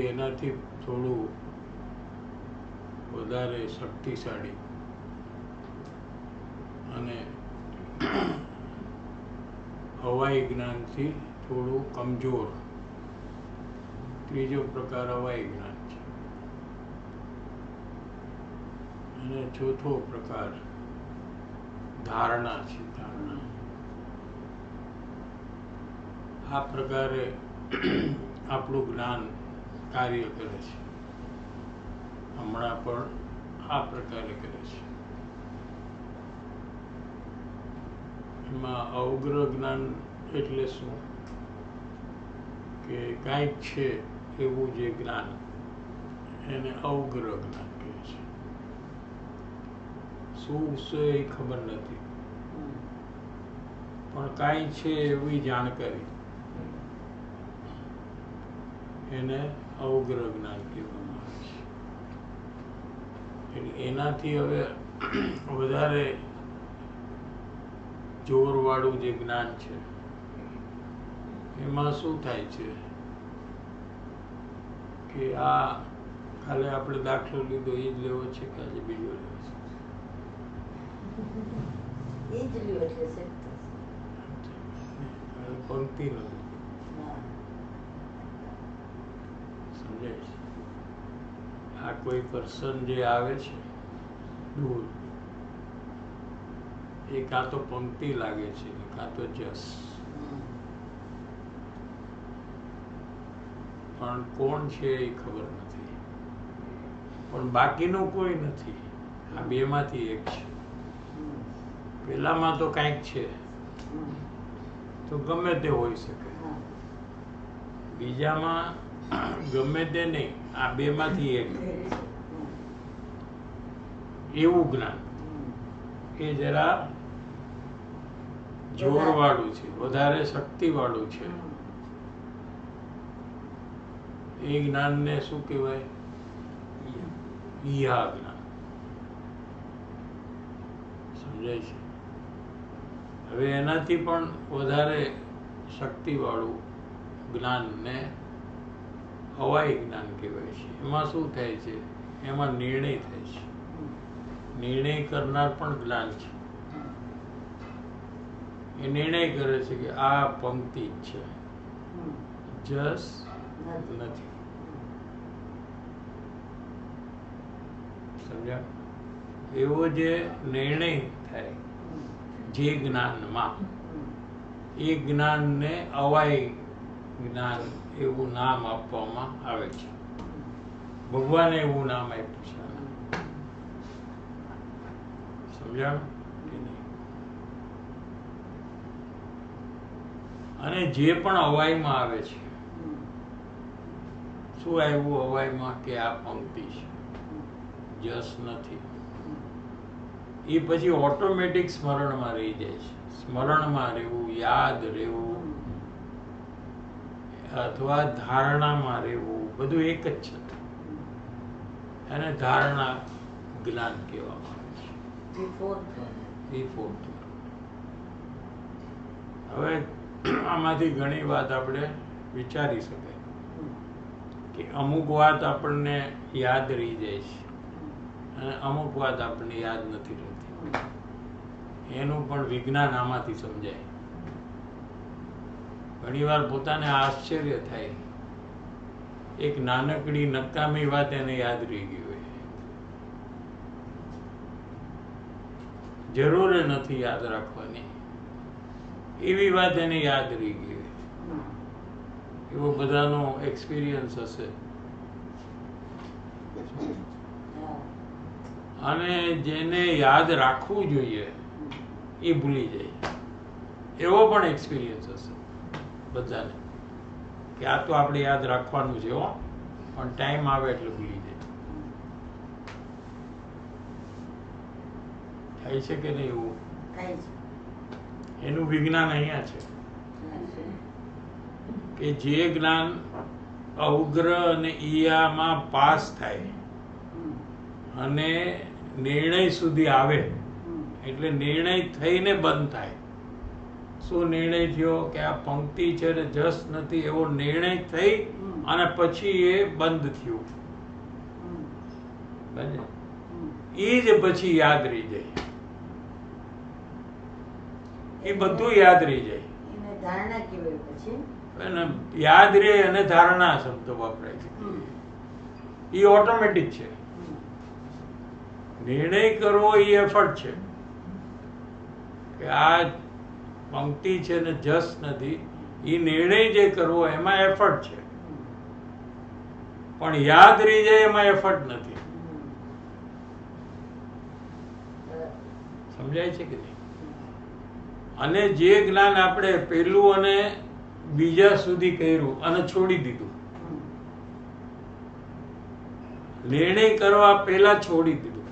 એનાથી થોડું વધારે શક્તિશાળી અને હવાઈ જ્ઞાનથી થોડું કમજોર. ત્રીજો પ્રકાર હવાઈ જ્ઞાન છે અને ચોથો પ્રકાર ધારણા છે. ધારણા આ પ્રકારે આપણું જ્ઞાન કાર્ય કરે છે. હમણાં પણ આ પ્રકારે કરે છે. એમાં અવગ્ર જ્ઞાન એટલે શું કે કાંઈક છે એવું જે જ્ઞાન એને અવગ્ર જ્ઞાન કહે છે. શું છે એ ખબર નથી, પણ કાંઈ છે એવી જાણકારી, એને અવગ્રહ જ્ઞાન કહેવામાં આવે છે. એટલે એનાથી હવે વધારે જોરવાળું જે જ્ઞાન છે એમાં શું થાય છે કે આ કાલે આપણે દાખલો લીધો એ જ લેવો છે કે આજે બીજો લેવો છે? એ જ લ્યો એટલે સેટ થશે. હવે પંક્તિ નથી, સમજાય છે? આ કોઈ પર્સન જે આવે છે દૂર, એ કાં તો પંક્તિ લાગે છે ને કાં તો જસ, પણ કોણ છે એ ખબર નથી, પણ બાકીનું કોઈ નથી. આ બેમાંથી એક છે. પેલામાં તો કાંઈક છે તો ગમે તે હોઈ શકે, બીજામાં ગમે તે નહીં, આ બેમાંથી એક. એવું જ્ઞાન એ જરા જોરવાળું છે, વધારે શક્તિવાળું છે. એ જ્ઞાનને શું કહેવાય? ઈહા જ્ઞાન. સમજાય છે? હવે એનાથી પણ વધારે શક્તિવાળું જ્ઞાનને હવાઈ જ્ઞાન કહેવાય છે. એમાં શું થાય છે? એમાં નિર્ણય થાય છે. નિર્ણય કરનાર પણ જ્ઞાન છે. એ નિર્ણય કરે છે કે આ પંક્તિ જ છે, જસ નથી. સમજ્યા? એવો જે નિર્ણય થાય જે જ્ઞાનમાં, એ જ્ઞાનને અવાય જ્ઞાન એવું નામ આપવામાં આવે છે. ભગવાને એવું નામ આપ્યું છે. સમજાણું કે નહીં? અને જે પણ અવાયમાં આવે છે, શું આવ્યું અવાયમાં? કે આ પંક્તિ છે, જસ નથી. એ પછી ઓટોમેટિક સ્મરણમાં રહી જાય છે. સ્મરણમાં રહેવું, યાદ રહેવું, અથવા ધારણામાં રહેવું, બધું એક જ છે. એને ધારણા જ્ઞાન કહેવામાં આવે છે. હવે આમાંથી ઘણી વાત આપણે વિચારી શકાય કે અમુક વાત આપણને યાદ રહી જાય છે અને અમુક વાત આપણને યાદ નથી રહેતી. એનું પણ વિજ્ઞાન આમાંથી સમજાય. ઘણીવાર પોતાને આશ્ચર્ય થાય, એક નાનકડી નકામી વાત એને યાદ રહી ગઈ હોય, જરૂર નથી યાદ રાખવાની, એવી વાત એને યાદ રહી ગઈ હોય. એવો બધાનો એક્સપિરિયન્સ હશે. અને જેને યાદ રાખવું જોઈએ એ ભૂલી જાય, એવો પણ એક્સપિરિયન્સ હશે બધાને, કે આ તો આપણે યાદ રાખવાનું છે હો, પણ ટાઈમ આવે એટલે ભૂલી જાય. થાય છે કે નહીં એવું? એનું વિજ્ઞાન અહીંયા છે કે જે જ્ઞાન અવગ્રહ અને ઈયામાં પાસ થાય અને નિર્ણય સુધી આવે, એટલે નિર્ણય થઈને બંધ થાય. શું નિર્ણય થયો? કે આ પંક્તિ છે ને જસ નથી, એવો નિર્ણય થઈ અને પછી એ બંધ થયું. એ જ પછી યાદ રહી જાય, એ બધું યાદ રહી જાય. ધારણા કહેવાય. પછી યાદ રહે અને ધારણા શબ્દ વપરાય છે. એ ઓટોમેટિક છે. નિર્ણય કરવો એ એફર્ટ છે કે આ પંક્તિ છે ને જસ નથી, એ નિર્ણય જે કરવો એમાં એફર્ટ છે, પણ યાદ રહી જાય એમાં એફર્ટ નથી. સમજાય છે કે નહીં? અને જે જ્ઞાન આપણે પહેલું અને બીજા સુધી કર્યું અને છોડી દીધું, નિર્ણય કરવા પહેલા છોડી દીધું,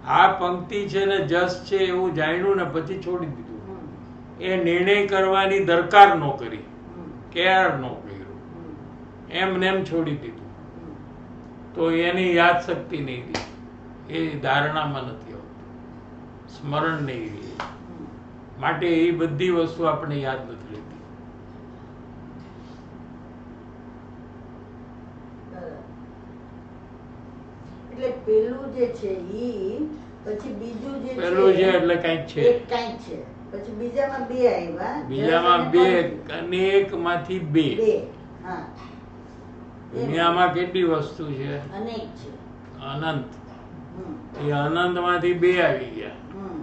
આ પંક્તિ છે ને જસ છે એવું જાણ્યું ને પછી છોડી દીધું. હમ. એ નિર્ણય કરવાની દરકાર ન કરી, હમ. કેર ન કર્યું, હમ. એમને એમ છોડી દીધું, હમ. તો એની યાદ શક્તિ નહીં રહી, એ ધારણામાં નથી આવતું, સ્મરણ નહીં રહે. હમ. માટે એ બધી વસ્તુ આપણે યાદ નથી રહેતી. બરાબર. એટલે પેલું જે છે ઈ પછી બીજું જે પેલું છે એટલે કંઈક છે, એક કાંઈક છે, પછી બીજામાં બે આવ્યા, બીજામાં જસ બે અને પંક્તિ. અને એકમાંથી બે. બે. હા. દુનિયામાં કેટલી વસ્તુ છે? અનેક છે. અનંત. હમ. એ અનંતમાંથી બે આવી ગયા, હમ.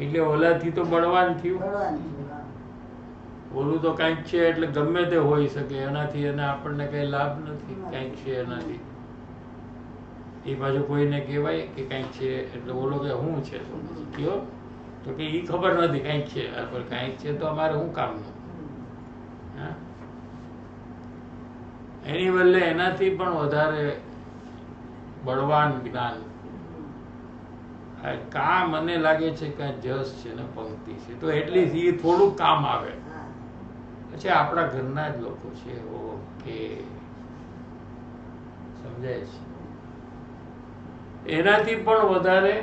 એટલે ઓલાથી તો બળવાન થયું. બળવાન થયું. હા. ઓલું તો કંઈક છે એટલે ગમે તે હોઈ શકે, એનાથી એને આપણને કઈ લાભ નથી. કંઈક છે એનાથી એ બાજુ કોઈને કહેવાય કે કંઈક છે એટલે ઓલો કે શું છે તો પછી કયો તો કે એ ખબર નથી કંઈક છે, પણ કંઈક છે તો અમારે શું કામનું? હા, એની બદલે એનાથી પણ વધારે બળવાન જ્ઞાન કા મને લાગે છે કે જસ છે ને પંક્તિ છે, તો એટલીસ્ટ એ થોડુંક કામ આવે. હા. પછી આપણા ઘરના જ લોકો છે. ઓકે, સમજાય છે? એનાથી પણ વધારે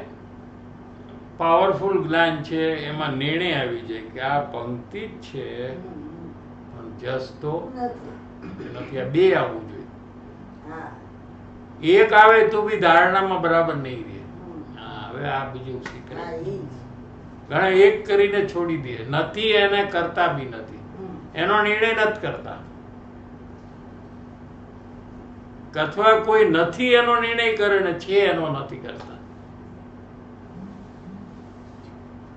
પાવરફુલ જ્ઞાન છે, એમાં નિર્ણય આવી જાય કે આ પંક્તિ જ છે હમ. પણ જસ તો નથી. નથી. આ બે આવવું જોઈએ. હા. એક આવે તો બી ધારણામાં બરાબર નહીં રહે. હમ. હા, હવે આ બીજું હા, શીખે. ઈ જ. ઘણા એક કરીને છોડી દે, નથી એને કરતા બી નથી, હમ. એનો નિર્ણય નથી કરતા, અથવા કોઈ નથી એનો નિર્ણય કરે ને છે એનો નથી કરતા.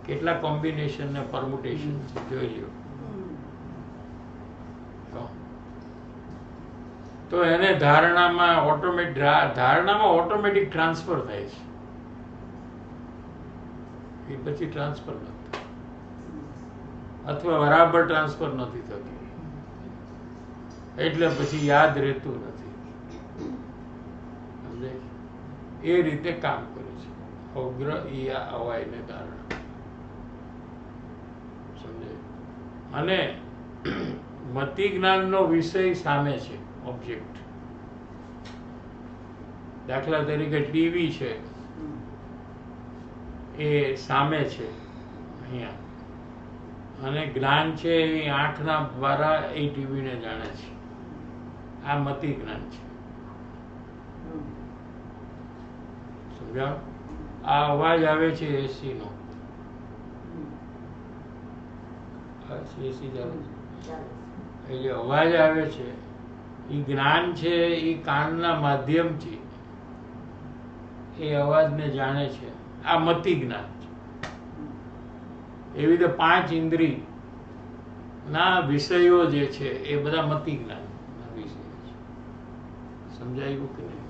કેટલા કોમ્બિનેશન ને પરમ્યુટેશન જોઈ લ્યો. હમ. તો એને ધારણામાં ઓટોમેટિક ટ્રાન્સફર થાય છે. એ પછી ટ્રાન્સફર નથી થતું. અથવા બરાબર ટ્રાન્સફર નથી થતું, એટલે પછી યાદ રહેતું નથી. સમજાય? એ રીતે કામ કરે છે અગ્ર ઈયા અવાયને ધારણા. સમજાય? અને મતિ જ્ઞાનનો વિષય સામે છે, ઓબ્જેક્ટ. દાખલા તરીકે ટીવી છે, હમ. એ સામે છે અહીંયા, અને જ્ઞાન છે એ આંખના દ્વારા એ ટીવીને જાણે છે. આ મતિ જ્ઞાન છે. હમ. સમજાવ? આ અવાજ આવે છે એસી નો, હમ. એસી ચાલે છે, ચાલે. એટલે અવાજ આવે છે, એ જ્ઞાન છે એ કાનના માધ્યમથી એ અવાજને જાણે છે. આ મતિ જ્ઞાન છે. હમ. એવી રીતે પાંચ ઇન્દ્રિય ના વિષયો જે છે એ બધા મતિ જ્ઞાન ના વિષયો છે. સમજાયું કે નહીં?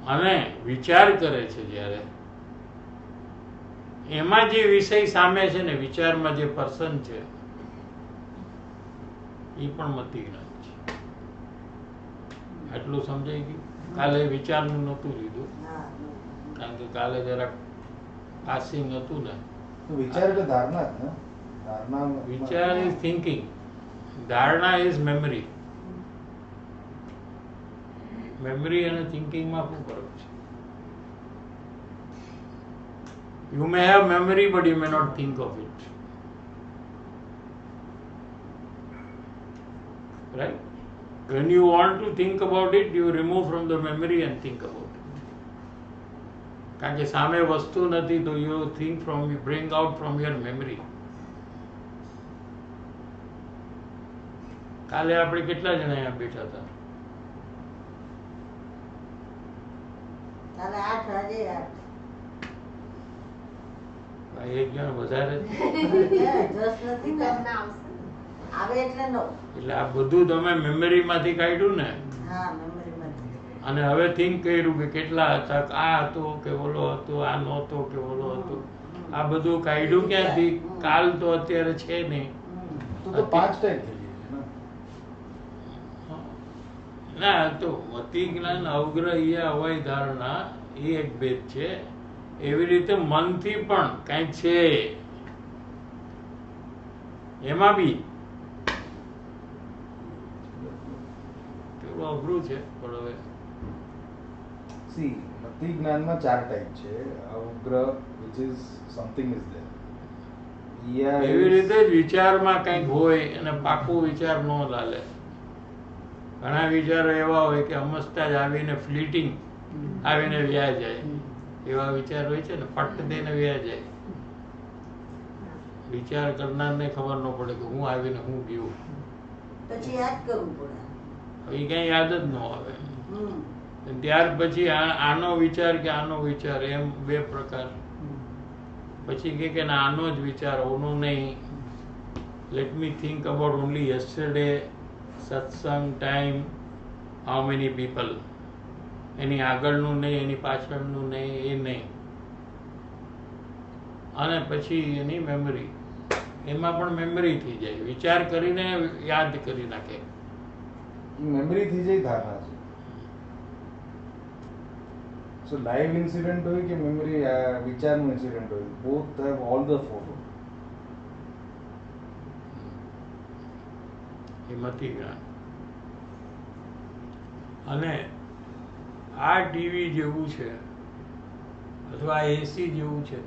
અને વિચાર કરે છે જ્યારે, એમાં જે વિષય સામે છે ને, વિચારમાં જે પર્સન છે એ પણ મતિ જ્ઞાન છે. આટલું સમજાઈ ગયું? કાલે વિચારનું નહોતું લીધું, હા. કારણ કે કાલે જરાક પાસિંગ હતું ને. વિચાર એટલે ધારણા જ ને? ધારણા વિચાર ઇઝ થિંકિંગ, ધારણા ઇઝ મેમરી. મેમરી અને થિંકિંગમાં શું ફરક છે? You may have memory, but you may not think of it. Right? When you want to think about it, you remove from the memory and think about it. કારણ કે સામે વસ્તુ નથી તો you think from, you bring out from your memory. કાલે આપણે કેટલા જણા અહીંયા બેઠા હતા? કાલે 8 વાગે 8. ભાઈ એક જણ વધારે છે. જસ નથી કરતા. આવે એટલે નો. એટલે આ બધું તમે મેમરીમાંથી કાઢ્યું ને, હા, મેમરીમાંથી. અને હવે થિંક કર્યું કે કેટલા હતા, આ હતો કે ઓલો હતો, આ નહોતો કે ઓલો હતો. આ બધું કાઢ્યું ક્યાંથી? કાલ તો અત્યારે છે નહીં. તો 5 ટાઈમ થઈ ગઈ છે ને? ના, તો મતિ જ્ઞાન અવગ્રહ ઈયા અવય ધારણા એ એક ભેદ છે. એવી રીતે મનથી પણ કાંઈક છે એમાં બી થોડું અઘરું છે પણ હવે સી મતિ જ્ઞાનમાં 4 ટાઈપ છે. ઉગ્ર which is something is there. ઈયા એવી is- રીતે જ વિચારમાં કંઈક હોય અને પાકું વિચાર ન લાલે. ઘણા વિચારો એવા હોય કે અમસ્તા જ આવીને ફ્લીટિંગ આવીને વ્યા જાય એવા વિચાર હોય છે ને, ફટ દઈને વ્યા જાય. વિચાર કરનારને ખબર ન પડે કે હું આવીને હું ગયું. પછી યાદ કરવું પડે. એ કઈ યાદ જ ન આવે. હમ. ત્યાર પછી આનો વિચાર કે આનો વિચાર એમ બે પ્રકાર. પછી કે ના આનો જ વિચાર ઓનો નહીં. Let me think about only yesterday, સત્સંગ, ટાઈમ, હાઉ મેની પીપલ. એની આગળનું નહીં, એની પાછળનું નહીં, એ નહીં. અને પછી એની મેમરી, એમાં પણ મેમરી થઈ જાય. વિચાર કરીને યાદ કરી નાખે. મેમરી થઈ જાય ધારણા છે. સો લાઈવ ઇન્સિડન્ટ હોય કે મેમરી વિચારનું ઇન્સિડન્ટ હોય, both have all the four. એ મતિ જ્ઞાન. અને આ ટીવી જેવું છે અથવા એસી જેવું છે,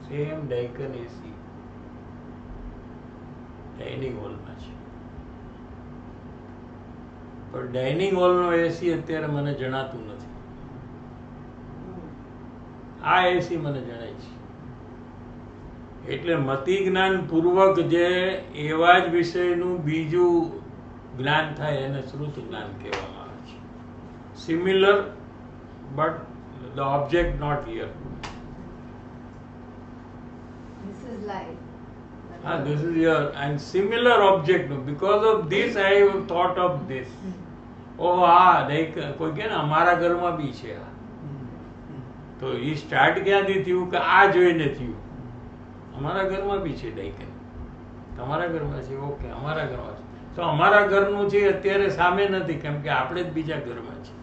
સેમ ડાયકન એસી ડાઇનિંગ હોલમાં છે. પણ ડાઇનિંગ હોલનો એસી અત્યારે મને જણાતું નથી. આ એસી મને જણાય છે. એટલે મતિ જ્ઞાન પૂર્વક જે એવા જ વિષયનું બીજું જ્ઞાન થાય એને શ્રુત જ્ઞાન કહેવામાં આવે છે. Similar but the object not here. This is life. This is here and similar object. Because of this I have thought of this. Oh કોઈ કે ને અમારા ઘરમાં બી છે આ. તો એ સ્ટાર્ટ ક્યાંથી થયું કે આ જોઈને થયું. અમારા ઘરમાં બી છે ડાયકન. તમારા ઘરમાં છે, ઓકે અમારા ઘરમાં છે. તો અમારા ઘરનું છે અત્યારે સામે નથી, કેમ કે આપણે જ બીજા ઘરમાં છે.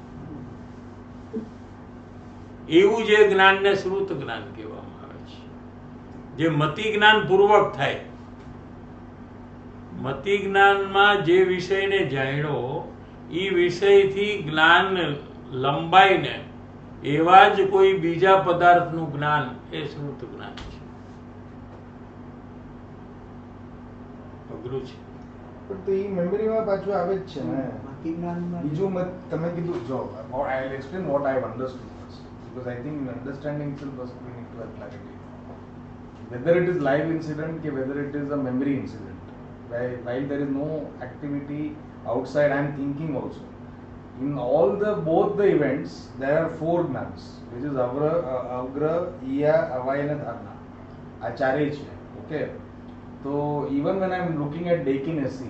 એવું જે જ્ઞાનને શ્રુત જ્ઞાન કહેવામાં આવે છે, જે મતિ જ્ઞાન પૂર્વક થાય. મતિ જ્ઞાનમાં જે વિષયને જાણ્યો એ વિષયથી જ્ઞાન લંબાઈને એવા જ કોઈ બીજા પદાર્થનું જ્ઞાન એ શ્રુત જ્ઞાન છે. અઘરું છે. પણ તો એ મેમરીમાં પાછું આવે જ છે ને. મતિ જ્ઞાનમાં બીજું તમે કીધું જો I will explain what I understood first, because I think understanding itself was we need to have clarity. Whether it is live incident કે whether it is a memory incident, while there is no activity outside, I am thinking also. In all both the events there are 4 gnans, which is agra, iya, avaya and dharna. આ ચારેય છે. Okay, so even when I am looking at Daikin AC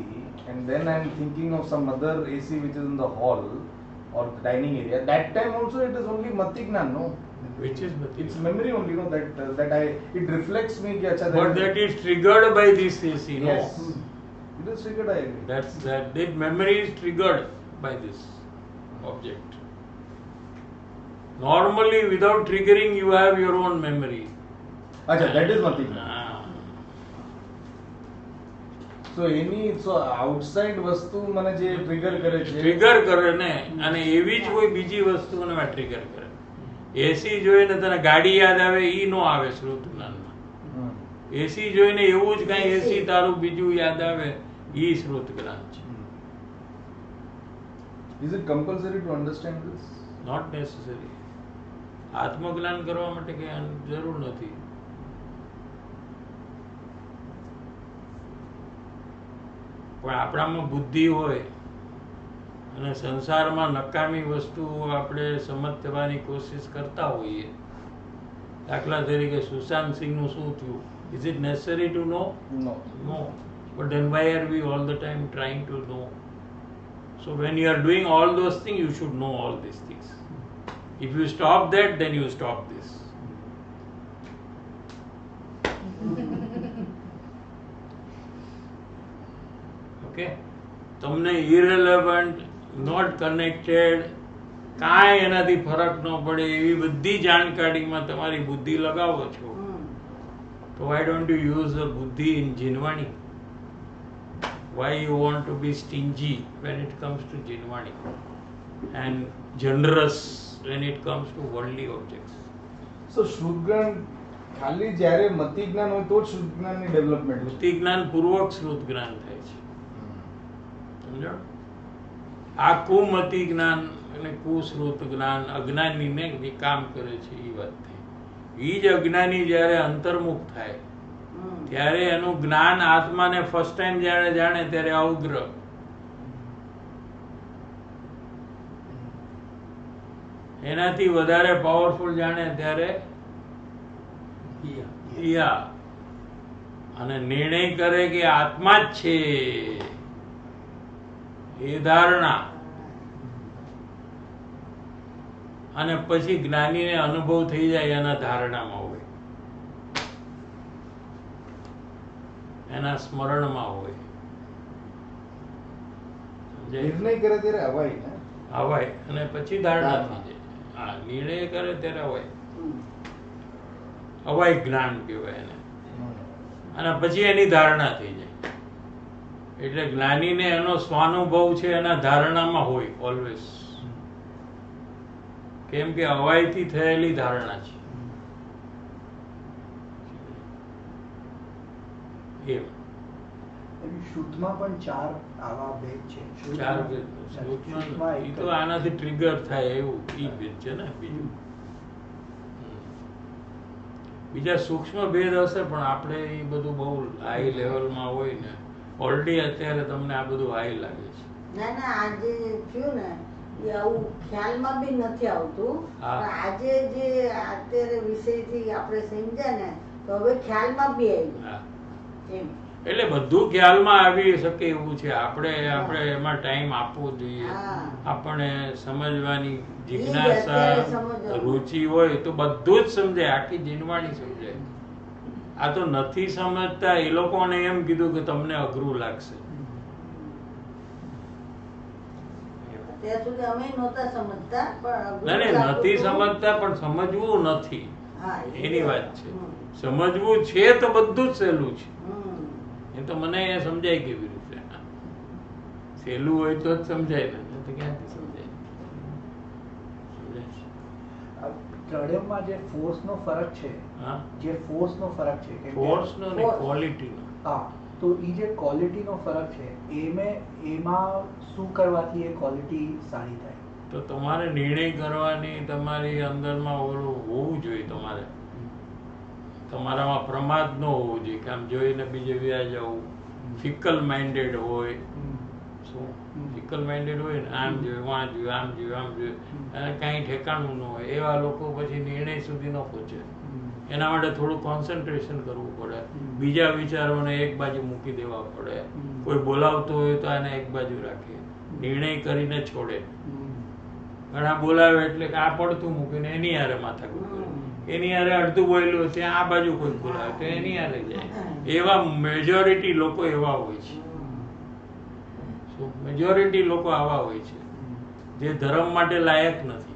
and then I am thinking of some other AC which is in the hall or the dining area, that time also it is only mati gnan, no? Which is mati It's gnan. memory only, no? That it reflects me ki acha But that is triggered by this AC, no? Yes. It is triggered, I agree. That memory is triggered by this object. Normally, without triggering, you have your own memory. Acha, that is mati gnan. Ah. So outside વસ્તુ મને જે trigger કરે છે, trigger કરે ને, અને એવી જ કોઈ બીજી વસ્તુને ટ્રિગર કરે. એસી જોઈને તને ગાડી યાદ આવે ઈ નો આવે શ્રુત જ્ઞાનમાં. એસી જોઈને એવું જ કઈ એસી તારું બીજું યાદ આવે ઈ શ્રુત જ્ઞાન છે. Is it compulsory to understand this? Not necessary. આત્મજ્ઞાન કરવા માટે કઈ જરૂર નથી. પણ આપણામાં બુદ્ધિ હોય અને સંસારમાં નકામી વસ્તુઓ આપણે સમજવાની કોશિશ કરતા હોઈએ. દાખલા તરીકે સુશાંત સિંહનું શું થયું? Is it necessary to know? No. No. But then why are we all the time trying to know? So when you are doing all those things, you should know all these things. If you stop that, then you stop this. Okay? તમને irrelevant, not connected, કાંઈ એનાથી ફરક ન પડે એવી બધી જાણકારીમાં તમારી બુદ્ધિ લગાવો છો, તો why don't you use the buddhi in Jinvani? Why you want to be stingy when it comes to Jinvani and generous when it comes to worldly objects? So શુદ્ધ જ્ઞાન ખાલી જ્યારે મતિ જ્ઞાન હોય તો જ શુદ્ધ જ્ઞાનની ડેવલપમેન્ટ છે. મતિ જ્ઞાન પૂર્વક શ્રુત જ્ઞાન થાય છે, સમજો? આ કુમતિ જ્ઞાન અને કુશ્રુત જ્ઞાન અજ્ઞાનીને જે કામ કરે છે એ વાત થઈ. એ જ અજ્ઞાની જ્યારે અંતર્મુખ થાય ત્યારે એનું જ્ઞાન આત્માને ફર્સ્ટ ટાઈમ જ્યારે જાણે ત્યારે અવગ્ર, એનાથી વધારે પાવરફુલ જાણે ત્યારે ઈયા, અને નિર્ણય કરે કે આત્મા જ છે એ ધારણા, અને પછી જ્ઞાનીને અનુભવ થઈ જાય એના ધારણામાં હોય, એના સ્મરણમાં હોય. સમજાય? નિર્ણય કરે ત્યારે હવાય ને હવાય અને પછી ધારણા થઈ જાય. હા, નિર્ણય કરે ત્યારે હવાય, હવાય જ્ઞાન કહેવાય એને, અને પછી એની ધારણા થઈ જાય. એટલે જ્ઞાનીને એનો સ્વાનુભવ છે એના ધારણામાં હોય ઓલવેઝ, કેમ કે હવાઈથી થયેલી ધારણા છે. એમ શુદ્ધમાં પણ ચાર આવા ભેદ છે. ચાર ભેદ. શુદ્ધમાં ઈ તો આનાથી ટ્રિગર થાય એવું ઈ ભેદ છે ને. બીજા સૂક્ષ્મ ભેદ હશે પણ આપણે એ બધું બહુ હાઈ લેવલમાં હોય ને, ઓલરેડી અત્યારે તમને આ બધું હાઈ લાગે છે. ના ના, આજે થયું ને એ આવું ખ્યાલમાં બી નથી આવતું. હા. પણ આજે જે અત્યારે વિષયથી આપણે સમજ્યા ને તો હવે ખ્યાલમાં બી આવ્યું હા, એમ. એટલે બધું ખ્યાલમાં આવી શકે એવું છે. આપણે એમાં ટાઈમ આપવો જોઈએ. હા. આપણે સમજવાની અત્યારે જિજ્ઞાસા, સમજવાનું. રુચિ હોય તો બધું જ સમજાય, આખી જીનવાણી સમજાય. આ તો નથી સમજતા, એ લોકોને એમ કીધું કે તમને અઘરું લાગશે. અત્યાર સુધી અમે નહોતા સમજતા, પણ અઘરું ના લાગતું નથી હતું. સમજતા પણ સમજવું નથી, હા, એની વાત છે. હમ. સમજવું છે તો બધું જ સહેલું છે. હમ. એ તો મને એ સમજાય કેવી રીતે. સહેલું હોય તો જ સમજાય ને, નહીં તો ક્યાંથી સમજાય? સમજાય છે? ત્રણેયમાં જે ફોર્સ નો ફરક છે, હા, જે ફોર્સ નો ફરક છે કેમ કે- ફોર્સનો ને Force. ક્વોલિટીનો. હા, તો એ જે ક્વોલિટી નો ફરક છે એમાં શું કરવાથી એ ક્વોલિટી સારી થાય? તો તમારે નિર્ણય કરવાની તમારી અંદરમાં ઓલું હોવું જોઈએ. તમારામાં પ્રમાદ ન હોવું જોઈએ કે આમ જોઈને બીજે વ્યા જવું. ફિકલ માઇન્ડેડ હોય, શું ફિકલ માઇન્ડેડ હોય ને, આમ જોયું આમ જોયું આમ જોયું આમ જોયું, અને કાંઈ ઠેકાણું ન હોય એવા લોકો પછી નિર્ણય સુધી ન પહોંચે. એના માટે થોડું કોન્સન્ટ્રેશન કરવું પડે, બીજા વિચારોને એક બાજુ મૂકી દેવા પડે. કોઈ બોલાવતો હોય તો આને એક બાજુ રાખે, નિર્ણય કરીને છોડે. ઘણા બોલાવે એટલે કે આ પડતું મૂકીને એની હારે માથાકૂટ કરે, એની હારે અડધું બોલ્યું ત્યાં આ બાજુ કોઈ બોલાવે તો એની હારે જાય. એવા મેજોરિટી લોકો એવા હોય છે. મેજોરિટી લોકો આવા હોય છે જે ધર્મ માટે લાયક નથી.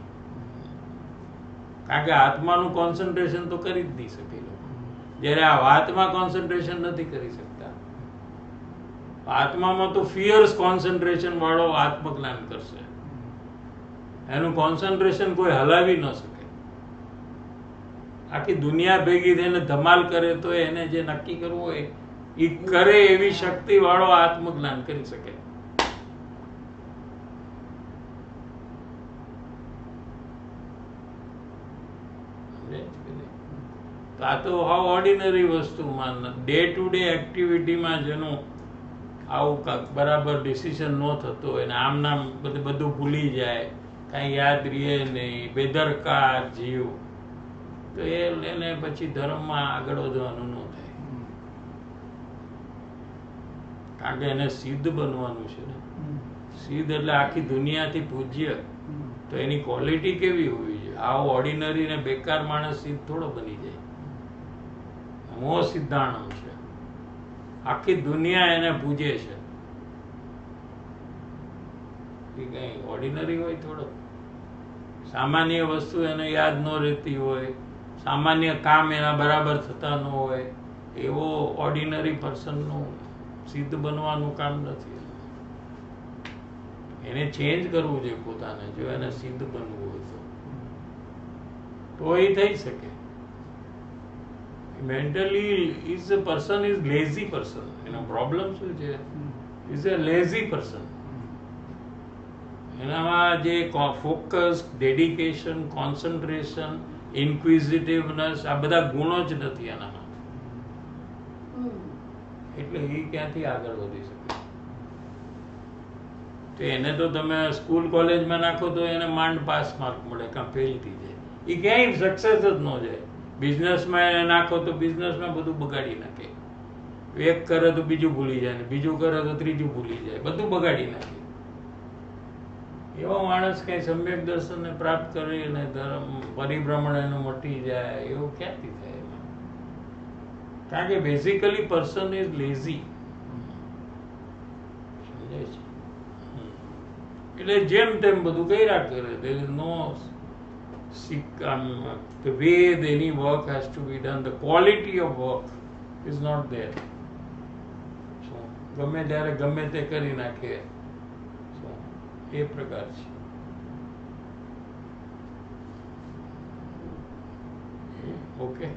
કારણ કે આત્માનું કોન્સન્ટ્રેશન તો કરી જ નહીં શકે લોકો, જ્યારે આ વાતમાં કોન્સન્ટ્રેશન નથી કરી શકતા. આત્મામાં તો ફિયર્સ કોન્સન્ટ્રેશન વાળો આત્મજ્ઞાન કરશે. એનું કોન્સન્ટ્રેશન કોઈ હલાવી ન શકે. આખી દુનિયા ભેગી થઈને ધમાલ કરે તો એને જે નક્કી કરવું હોય એ કરે એવી શક્તિ વાળો આત્મજ્ઞાન કરી શકે. તો આ તો હાવ ઓર્ડિનરી વસ્તુમાં, ડે ટુ ડે એક્ટિવિટીમાં જેનું આવું કાંઈક બરાબર ડિસિઝન ન થતો હોય ને આમ નામ બધું ભૂલી જાય, કાંઈ યાદ રહે નહીં, બેદરકાર જીવ, તો એને પછી ધર્મમાં આગળ વધવાનું ન થાય. કારણ કે એને સિદ્ધ બનવાનું છે ને. સિદ્ધ એટલે આખી દુનિયાથી પૂજ્ય. તો એની ક્વોલિટી કેવી હોવી જોઈએ? આવો ઓર્ડિનરી ને બેકાર માણસ સિદ્ધ થોડો બની જાય. મોહ સિદ્ધાણમ છે, આખી દુનિયા એને પૂજે છે. એ કઈ ઓર્ડિનરી હોય થોડો? સામાન્ય વસ્તુ એને યાદ ન રહેતી હોય, સામાન્ય કામ એના બરાબર થતા ન હોય, એવો ઓર્ડિનરી પર્સનનું સિદ્ધ બનવાનું કામ નથી. એને ચેન્જ કરવું જોઈએ પોતાને, જો એને સિદ્ધ બનવું હોય તો એ થઈ શકે. Mentally is a person is lazy person. એનો પ્રોબ્લેમ શું છે? Is a lazy person. એનામાં જે ફોકસ, ડેડિકેશન, કોન્સન્ટ્રેશન, ઇન્ક્વિઝિટિવનેસ, આ બધા ગુણો જ નથી એનામાં. એટલે એ ક્યાંથી આગળ વધી શકે? તો એને તો તમે સ્કૂલ કોલેજમાં નાખો તો એને માંડ પાસ માર્ક મળે, કાં ફેલ થઈ જાય. એ ક્યાંય સક્સેસ જ ન જાય. બિઝનેસમાં એને નાખો તો બિઝનેસમાં બધું બગાડી નાખે. એક કરે તો બીજું ભૂલી જાય, ને બીજું કરે તો ત્રીજું ભૂલી જાય, બધું બગાડી નાખે. એવો માણસ કઈ સમ્યક દર્શનને પ્રાપ્ત કરી અને ધર્મ પરિભ્રમણ એનું મટી જાય, એવું ક્યાંથી થાય એમાં? કારણ કે બેઝિકલી પર્સન ઇઝ લેઝી. સમજાય છે? એટલે જેમ તેમ બધું કર્યા કરે. there is no the way any work has to be done, the quality of work is not there. So ગમે ત્યારે ગમે તે કરી નાખે, એ પ્રકાર છે. ઓકે,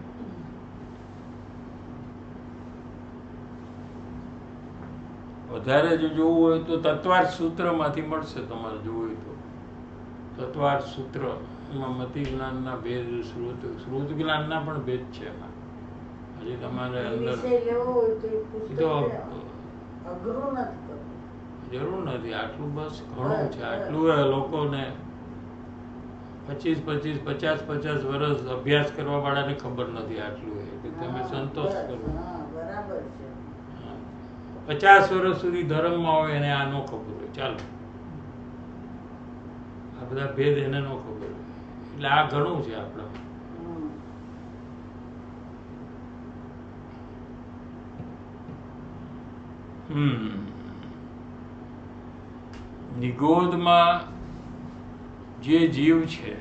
વધારે જો જોવું હોય તો તત્વાર્થ સૂત્રમાંથી મળશે. તમારે જોવું હોય તો તત્વાર્થ સૂત્ર, એમાં મતિ જ્ઞાનના ભેદ, શ્રુત જ્ઞાનના પણ ભેદ છે એમાં. હજી તમારે અંદર વિષય લેવો હોય તો એ એ પુસ્તક તો અઘરું નથી કરવું. જરૂર નથી. આટલું બસ ઘણું છે. આટલું લોકોને 25 વર્ષ અભ્યાસ કરવા વાળાને ખબર નથી. આટલું એટલે તમે સંતોષ કરો. બરાબર છે. 50 વર્ષ સુધી ધર્મમાં હોય એને આ ન ખબર હોય. ચાલો, આ બધા ભેદ એને ન ખબર હોય. એટલે આ ઘણું છે આપણા. નિગોદમાં જે જીવ છે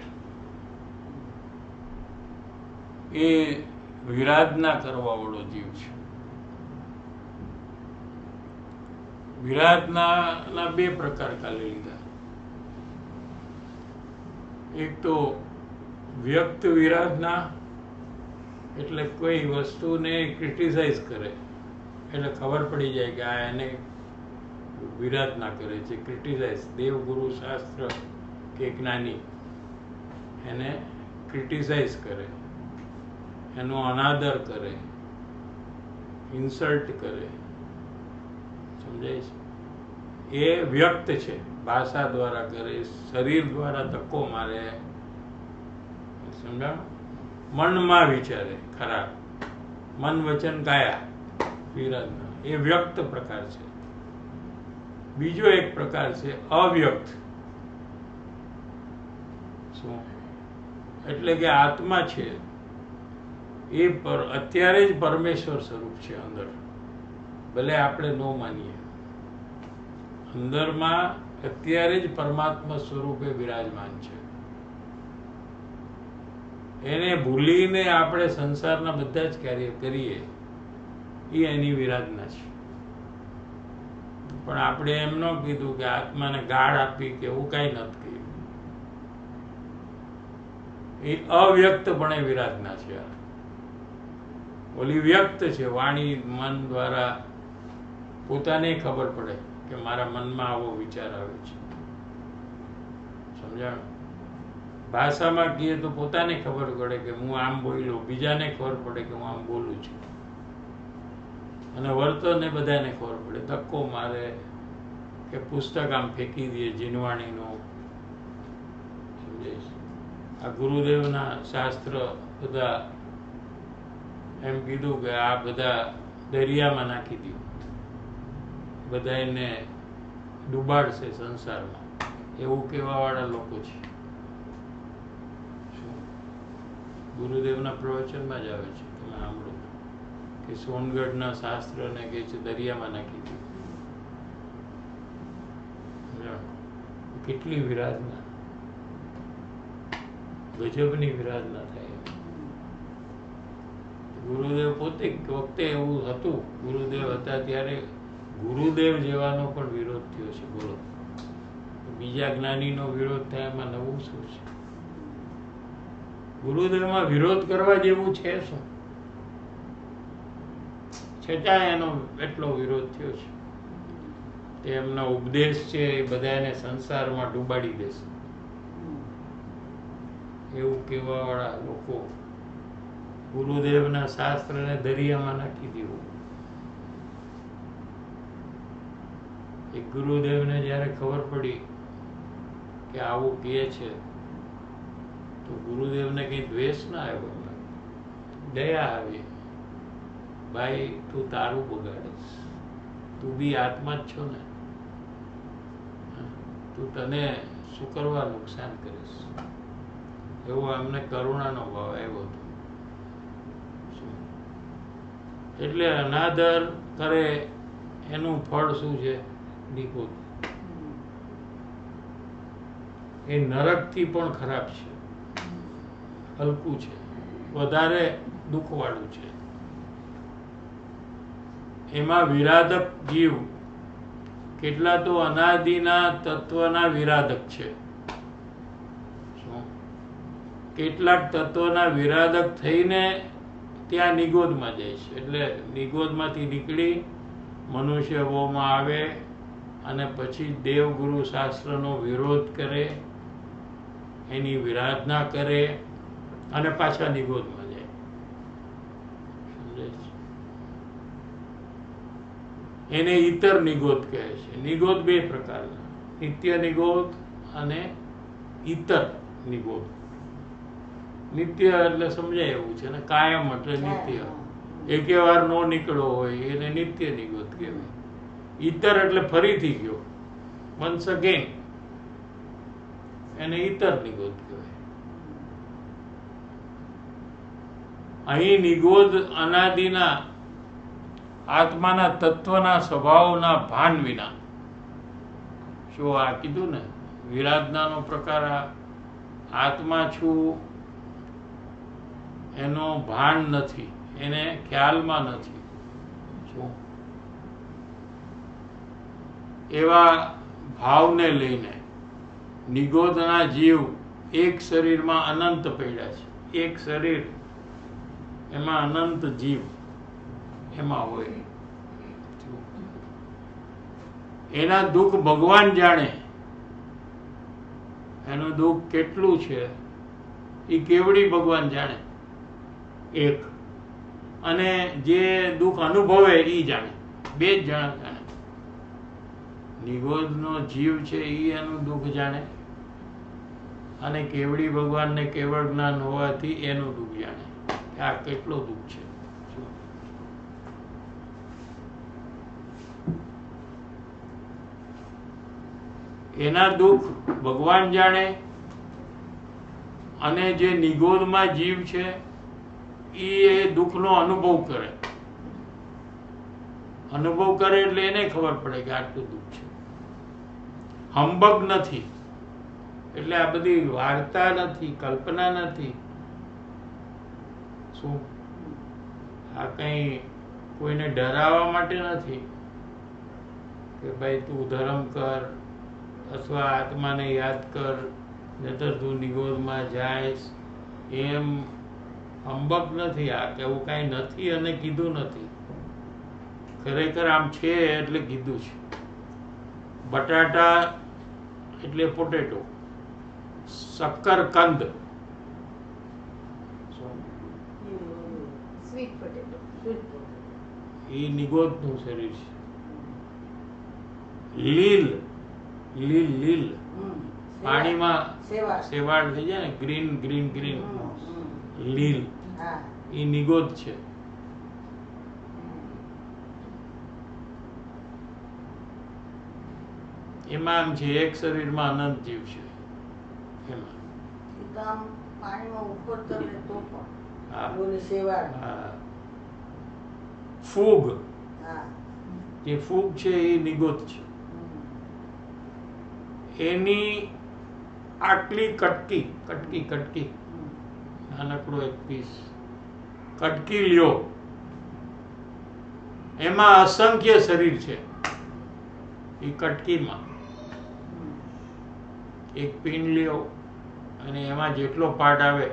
એ વિરાધના કરવા વાળો જીવ છે. વિરાધના બે પ્રકાર કાલે લીધા. એક તો વ્યક્ત વિરાધના, એટલે કોઈ વસ્તુને ક્રિટિસાઇઝ કરે એટલે ખબર પડી જાય કે આ એને વિરાધના કરે છે. ક્રિટિસાઇઝ, દેવગુરુ શાસ્ત્ર કે જ્ઞાની એને ક્રિટિસાઇઝ કરે, એનો અનાદર કરે, ઇન્સલ્ટ કરે. સમજાય છે? એ વ્યક્ત છે. ભાષા દ્વારા કરે, શરીર દ્વારા ધક્કો મારે, સમજાણ? મનમાં વિચારે ખરાબ, મન વચન કાયા, વિરાધના. એ વ્યક્ત પ્રકાર છે. બીજો એક પ્રકાર છે અવ્યક્ત. શું? એટલે કે આત્મા છે એ અત્યારે જ પરમેશ્વર સ્વરૂપ છે અંદર, ભલે આપણે ન માનીએ. અંદરમાં અત્યારે જ પરમાત્મા સ્વરૂપે વિરાજમાન છે. એને ભૂલીને આપણે સંસારના બધા જ કાર્ય કરીએ એ એની વિરાધના છે. પણ આપણે એમ ન કીધું કે આત્માને ગાળ આપી કે એવું કઈ નથી કહ્યું. એ અવ્યક્તપણે વિરાધના છે. ઓલી વ્યક્ત છે, વાણી મન દ્વારા પોતાને ખબર પડે કે મારા મનમાં આવો વિચાર આવે છે. સમજાણું? ભાષામાં કહીએ તો પોતાને ખબર પડે કે હું આમ બોલ્યો, બીજાને ખબર પડે કે હું આમ બોલું છું, અને વર્તનને બધાને ખબર પડે. ધક્કો મારે કે પુસ્તક આમ ફેંકી દે જીનવાણીનું. સમજાય છે? આ ગુરુદેવના શાસ્ત્ર બધા એમ કીધું કે આ બધા દરિયામાં નાખી દીધું, બધા એને ડૂબાડશે સંસારમાં, એવું કહેવા વાળા લોકો છે. ગુરુદેવના પ્રવચનમાં જ આવે છે, તમે સાંભળો કે સોનગઢના શાસ્ત્રને કહે છે દરિયામાં નાખી દીધું. કેટલી વિરાધના. ગજબની વિરાધના થાય. ગુરુદેવ પોતે વખતે એવું હતું, ગુરુદેવ હતા ત્યારે ગુરુદેવ જેવાનો પણ વિરોધ થયો છે. બોલો, બીજા જ્ઞાનીનો વિરોધ થાય એમાં નવું શું છે? ગુરુદેવમાં વિરોધ કરવા જેવું છે શું? છતાં એનો એટલો વિરોધ થયો છે. તે એમનો ઉપદેશ છે એ બધાને સંસારમાં ડૂબાડી દેશે એવું કહેવા વાળા લોકો ગુરુદેવના શાસ્ત્રને દરિયામાં નાખી દેવું. એક ગુરુદેવને જ્યારે ખબર પડી કે આવું કહે છે તો ગુરુદેવને કઈ દ્વેષ ના આવ્યો, એમને દયા આવી. ભાઈ, તું તારું બગાડીશ, તું બી આત્મા જ છો ને, તું તને શું કરવા નુકસાન કરીશ, એવો એમને કરુણાનો ભાવ આવ્યો હતો. એટલે અનાદર કરે એનું ફળ શું છે? નિગોદ. એ નરકથી પણ ખરાબ છે, હલકું છે, વધારે દુઃખવાળું છે. એમાં વિરાધક જીવ કેટલા તો અનાદિના તત્વના વિરાધક છે. કેટલાક તત્વના વિરાધક થઈને ત્યાં નિગોદમાં જાય છે. એટલે નિગોદમાંથી નીકળી મનુષ્ય ભવમાં આવે અને પછી દેવગુરુ શાસ્ત્રનો વિરોધ કરે, એની વિરાધના કરે અને પાછા નિગોદમાં જાય. સમજાય છે? એને ઈતર નિગોદ કહે છે. નિગોદ બે પ્રકારના, નિત્ય નિગોદ અને ઈતર નિગોદ. નિત્ય એટલે સમજાય એવું છે ને, કાયમ એટલે નિત્ય, એકે વાર નો નીકળો હોય એને નિત્ય નિગોદ કહેવાય. ઈતર એટલે ફરીથી ગયો, વન્સ અગેન, એને ઈતર નિગોદ કહેવાય. અહીં નિગોદ અનાદિના આત્માના તત્વના સ્વભાવના ભાન વિના. શું આ કીધું ને, વિરાધનાનો પ્રકાર આત્મા છું એનો ભાન નથી, એને ખ્યાલમાં નથી. શું એવા ભાવને લઈને નિગોદના જીવ એક શરીરમાં અનંત પડ્યા છે. એક શરીર, એમાં અનંત જીવ એમાં હોય. એના દુઃખ ભગવાન જાણે. એનું દુઃખ કેટલું છે એ કેવડી ભગવાન જાણે એક, અને જે દુઃખ અનુભવે એ જાણે, બે જ જણા જાણે. નિગોદનો જીવ છે એ એનું દુઃખ જાણે અને કેવડી ભગવાનને કેવળ જ્ઞાન હોવાથી એનું દુઃખ જાણે કે આ કેટલો દુઃખ છે. એના દુઃખ ભગવાન જાણે અને જે નિગોદમાં જીવ છે એ દુઃખનો અનુભવ કરે. અનુભવ કરે એટલે એને ખબર પડે કે આટલું દુઃખ છે. હંબગ નથી, એટલે આ બધી વાર્તા નથી, કલ્પના નથી. શું આ કઈ કોઈને ડરાવવા માટે નથી કે ભાઈ તું ધર્મ કર અથવા આત્માને યાદ કર નહીતર તું નિગોદમાં જાયસ, એમ હંબક નથી. આ કેવું કાંઈ નથી અને કીધું નથી, ખરેખર આમ છે એટલે કીધું છે. બટાટા એટલે પોટેટો, શક્કરકંદ Sweet potato. એ નિગોદનું શરીર છે. લીલ લીલ લીલ પાણીમાં શેવાળ થઈ જાય ને, ગ્રીન ગ્રીન ગ્રીન, લીલ એ નિગોદ છે. એમાં આમ છે એક શરીરમાં અનંત જીવ છે. એમાં ફૂગ, જે ફૂગ છે એ નિગોદ છે. એની આટલી કટકી કટકી કટકી નાનકડો એક પીસ કટકી લ્યો, એમાં અસંખ્ય શરીર છે. એ કટકીમાં એક પિન લ્યો અને એમાં જેટલો પાર્ટ આવે,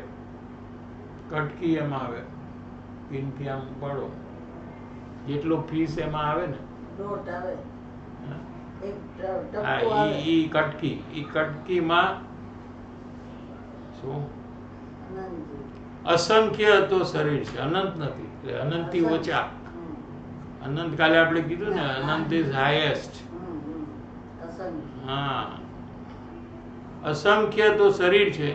કટકી એમાં આવે, પિનથી આમ પાડો, જેટલો પીસ એમાં આવે ને, દોઢ આવે હા, એક ટપકું હા, આવે ઈ કટકી, ઈ કટકીમાં શું આનંદજી. અસંખ્ય તો શરીર છે, અનંત નથી, એટલે અનંતથી ઓછા. અનંત કાલે આપણે કીધું ને, અનંત ઇઝ હાઈએસ્ટ. અસંખ્ય. હા, અસંખ્ય તો શરીર છે.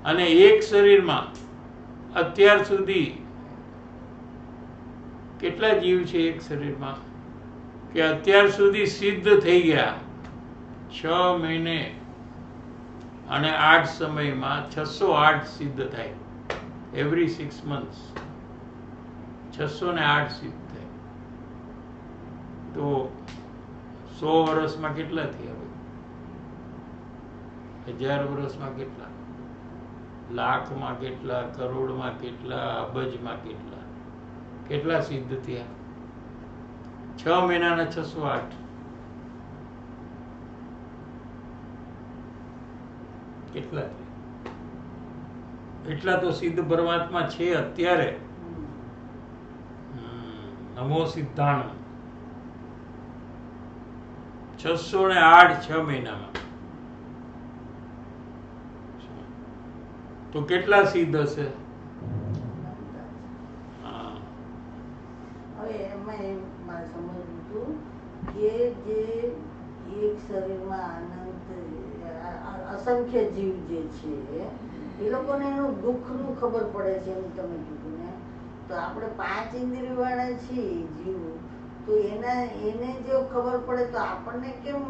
અને એક શરીરમાં અત્યાર સુધી કેટલા જીવ છે એક શરીરમાં, કે અત્યાર સુધી સિદ્ધ થઈ ગયા 6 મહિને અને 8 સમયમાં 608 સિદ્ધ થાય. એવરી 6 months 608 સિદ્ધ થાય. તો 100 વર્ષમાં કેટલા થયા? 1000 વર્ષમાં કેટલા? લાખમાં કેટલા? કરોડમાં કેટલા? અબજમાં કેટલા? કેટલા સિદ્ધ થયા? 6 મહિનાના 608. કેટલા થયા? એટલા તો સિદ્ધ પરમાત્મા છે અત્યારે. નમો સિદ્ધાણમ. 608 6 મહિનામાં. તો કેટલા સિદ્ધ હશે? હા, હવે એમાં એમ મારે સમજવું હતું કે જે એક શરીરમાં અસંખ્ય જીવ જે છે એ લોકોને એનું દુઃખનું ખબર પડે છે, એમ તમે કીધું ને. તો આપણે 5 ઇન્દ્રિય વાળા છીએ જીવ, તો એને જો ખબર પડે તો આપણને કેમ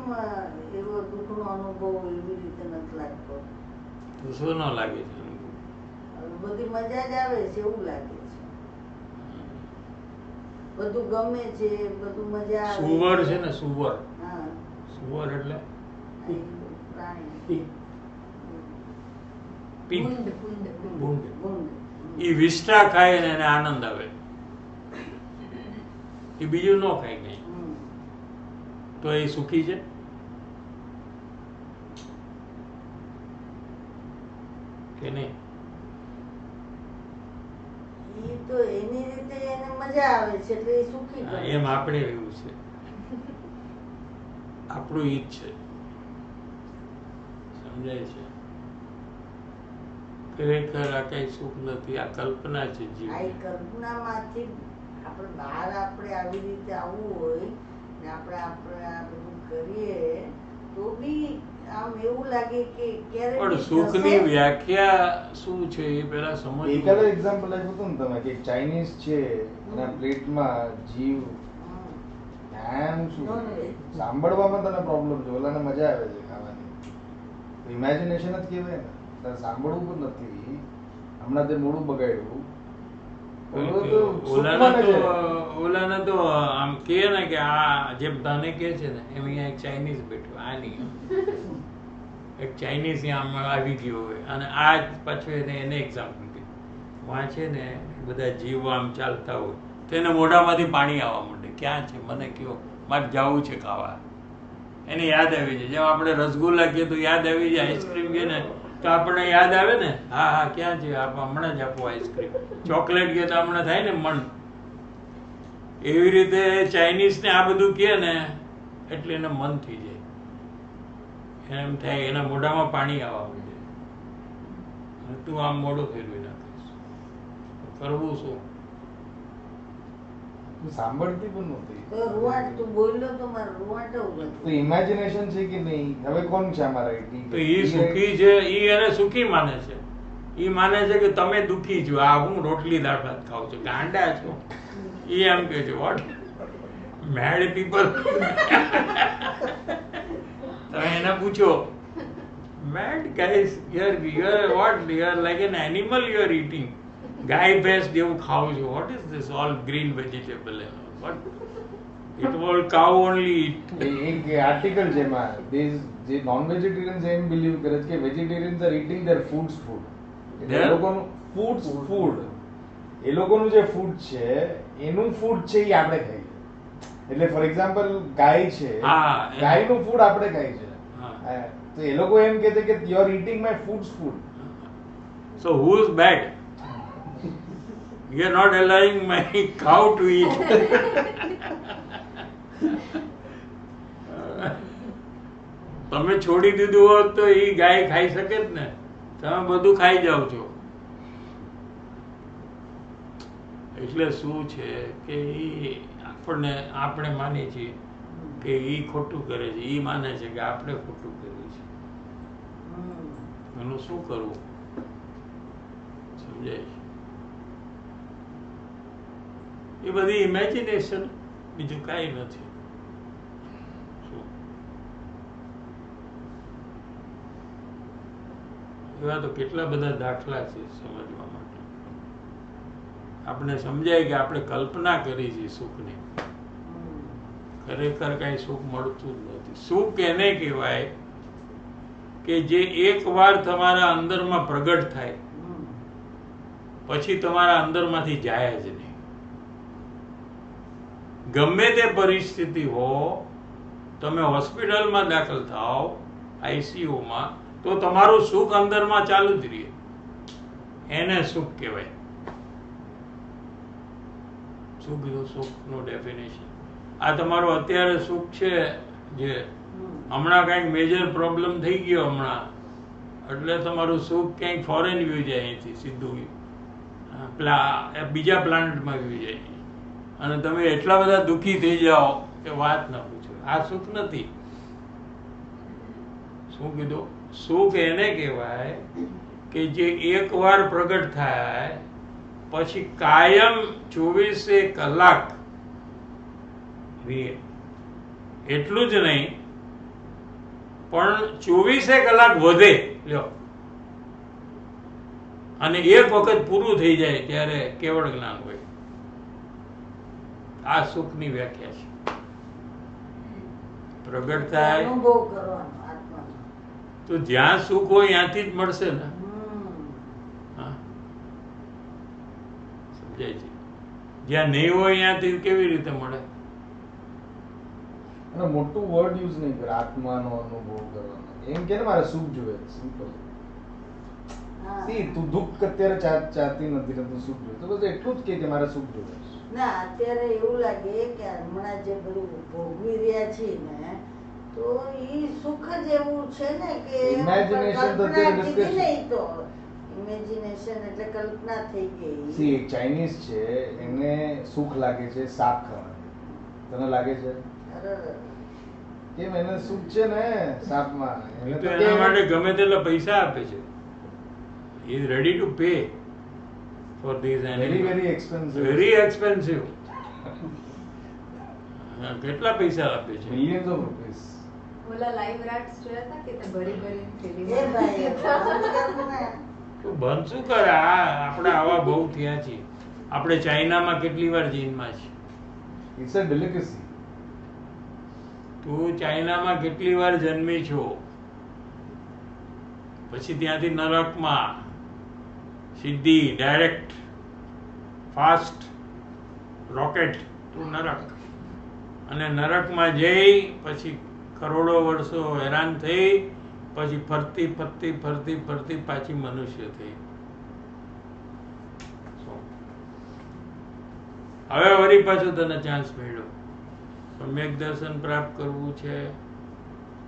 એવો દુઃખનો અનુભવ એવી રીતે નથી લાગતો? તો શું ન લાગે છે? બધી મજા જ આવે છે એવું લાગે છે, બધું ગમે છે, બધું મજા આવે. સુવર છે ને, સુવર. હા, સુવર એટલે એ પ્રાણી. પીક, ભૂંડ, ભૂંડ, ભૂંડ. ભૂંડ. ભૂંડ. ઈ વિષ્ટા ખાય ને એને આનંદ આવે. એ બીજું ન ખાય કઈ, તો એ સુખી છે? કે નહીં? ઈ તો એની રીતે એને મજા આવે છે એટલે એ સુખી હા, કરે એમ છે. આપણે એવું છે, આપણું ઈ જ છે. સમજાય છે? ખરેખર આ કઈ સુખ નથી, આ કલ્પના છે આ જીવ. ઈ કલ્પનામાંથી આપણે બહાર આપણે આવી રીતે આવવું હોય ને આપણે આ બધું કરીએ તો બી આમ એવું લાગે કે ક્યારે પણ બી સુખની થશે. વ્યાખ્યા શું છે એ પેલા એક સમજવું. જ એક્ઝામ્પલ આપ્યું હતું ને તમે, કે ચાઇનીઝ છે એના પ્લેટમાં જીવ, હમ. આમ શું Non-veg. સાંભળવામાં તને પ્રોબ્લેમ છે, ઓલાને મજા આવે છે ખાવાની. ઇમેજિનેશન જ કહેવાય ને, તારે સાંભળવું પણ નથી. હમણાં તે મોડું બગાડ્યું, ઓલો તો સુખમાં ને છે. ઓલાને તો આમ કહે ને કે આ જેમ તને કહે છે ને એમ અહીંયા એક ચાઇનીઝ બેઠો, આ નહીં, એક ચાઇનીઝ આમ આવી ગયો હોય અને આ જ પાછું એને એક્ઝામ્પલ કીધું. વાંચે ને બધા જીવ આમ ચાલતા હોય તો એને મોઢામાંથી પાણી આવવા માંડે, ક્યાં છે મને કયો, મારે જવું છે ખાવા. એને યાદ આવી જાય, જેમ આપણે રસગુલ્લા કહીએ તો યાદ આવી જાય, આઈસ્ક્રીમ કહે ને તો આપણને યાદ આવે ને, હા હા ક્યાં છે, હમણાં જ આપો આઈસ્ક્રીમ. ચોકલેટ કહે તો હમણાં થાય ને મન. એવી રીતે ચાઇનીઝ ને આ બધું કહે ને એટલે એને મન થઈ જાય, એમ થાય એના મોઢામાં પાણી આવવા માંડે અને તું આમ મોઢું ફેરવી નાખીશ, કરવું શું? સાંભળતી પણ નથી. તો રૂવાટ તું બોલ્યો તો મારે રૂવાટ એવું તો ઇમેજિનેશન છે કે નહીં? હવે કોણ છે આમાં રાઈટ? તો ઈ સુખી છે, ઈ એને સુખી માને છે. ઈ માને છે કે તમે દુખી છો, આ હું રોટલી દાળ ભાત ખાઉં છું, ગાંડા છો. ઈ એમ કે છે, વોટ મેડ પીપલ. તમે એને પૂછો, mad guys, you are what, you are like an animal, you are eating. ગાય ભેંસ જેવું ખાવું છું. What is this all green vegetable and what? It all cow only eat. એક આર્ટિકલ છે એમાં, જે નોન વેજીટેરિયન્સ એમ બિલીવ કરે છે કે vegetarians are eating their foods food. એટલે એ લોકોનું ફૂડ એ લોકોનું જે ફૂડ છે એનું ફૂડ છે એ આપણે ખાઈએ. એટલે ફોર એક્ઝામ્પલ ગાય છે, હા, ગાયનું ફૂડ આપણે ખાઈએ છે. હા. તો એ લોકો એમ કહે છે કે you are eating my food. So who is bad? You are not allowing my cow to eat. તમે છોડી દીધું હોત તો એ ગાય ખાઈ શકે જ ને. તમે બધું ખાઈ જાઓ છો. એટલે શું છે કે આપણે માનીએ છીએ કે એ ખોટું કરે છે, એ માને છે કે આપણે ખોટું કર્યું છે. એનું શું કરવું? સમજાય છે? એ બધી ઇમેજિનેશન, બીજું કાંઈ નથી. શું એવા તો કેટલા બધા દાખલા છે સમજવા માટે. આપણે સમજાય કે આપણે કલ્પના કરી છે સુખની, ખરેખર કાંઈ સુખ મળતું જ નથી. સુખ એને કહેવાય કે જે એકવાર તમારા અંદરમાં પ્રગટ થાય પછી તમારા અંદરમાંથી જાય જ નહીં. ગમે તે પરિસ્થિતિ હો, તમે હોસ્પિટલમાં દાખલ થાઓ, આઈસીયુમાં, તો તમારું સુખ અંદરમાં ચાલુ જ રહે. એને સુખ કહેવાય. શું કીધું સુખનું ડેફિનેશન? આ તમારું અત્યારે સુખ છે, જે હમણાં કંઈક મેજર પ્રોબ્લેમ થઈ ગયો હમણાં, એટલે તમારું સુખ ક્યાંક ફોરેન વ્યૂ જાય, અહીંથી સીધું બીજા પ્લાનેટમાં વ્યૂ જાય, અને તમે એટલા બધા દુઃખી થઈ જાઓ કે વાત ના પૂછો. આ સુખ નથી. શું કીધું? સુખ એને કહેવાય કે જે એકવાર પ્રગટ થાય પછી કાયમ 24 કલાક રહે. એટલું જ નહીં, પણ 24 કલાક વધે. લ્યો, અને એક વખત પૂરું થઈ જાય ત્યારે કેવળ જ્ઞાન હોય. આ સુખની વ્યાખ્યા છે. પ્રગટ થાય અનુભવ કરવાનો આત્માનો. તો જ્યાં સુખ હોય ત્યાંથી જ મળશે ને. હા, સમજાય છે? જ્યાં નહીં હોય ત્યાંથી કેવી રીતે મળે? અને મોટું વર્ડ યુઝ નહીં કરે, આત્માનો અનુભવ કરવાનો. એમ કે ને મારે સુખ જોઈએ, સિમ્પલ. સી તું દુઃખ અત્યારે ચાહતી નથી ને તું સુખ જોઈએ, તો બસ એટલું જ કે મારે સુખ જોઈએ. ના, અત્યારે એવું લાગે કે હમણાં જે બધું ભોગવી રહ્યા છીએ ને, તો ઈ સુખ જ એવું છે ને કે Imagination તો કલ્પના અત્યારે કીધી discussion. ને, ઈ તો ઇમેજિનેશન એટલે કલ્પના થઈ ગઈ. સી એક ચાઇનીઝ છે, એને સુખ લાગે છે શાક ખાવાનું. તને લાગે છે અરે, કેમ? એને સુખ છે ને શાકમાં. એ તો એના માટે ગમે તેટલા પૈસા આપે છે. He is ready to pay for these very animals. Very expensive, Very expensive. કેટલા પૈસા આપે છે? Millions of rupees. ઓલા લાઈવ રાટ્સ જોયા હતા કે તે ભરી ભરીને એ થેલીમાં ભાઈ નાખી હતા? બંધ કર ને. તું બંધ શું કરે? આપણે આવા બહુ થયા છીએ. આપણે ચાઇનામાં કેટલી વાર ચીનમાં છે. It's a delicacy. તું ચાઇનામાં કેટલી વાર જન્મી છો, પછી ત્યાંથી નરકમાં સીધી ડાયરેક્ટ ફાસ્ટ રોકેટ ટુ નરક, અને નરકમાં જઈ પછી કરોડો વર્ષો હેરાન થઈ, પછી ફરતી ફરતી ફરતી ફરતી પાછી મનુષ્ય થઈ. હવે વળી પાછું તને ચાન્સ મળ્યો. સમ્યક દર્શન પ્રાપ્ત કરવું છે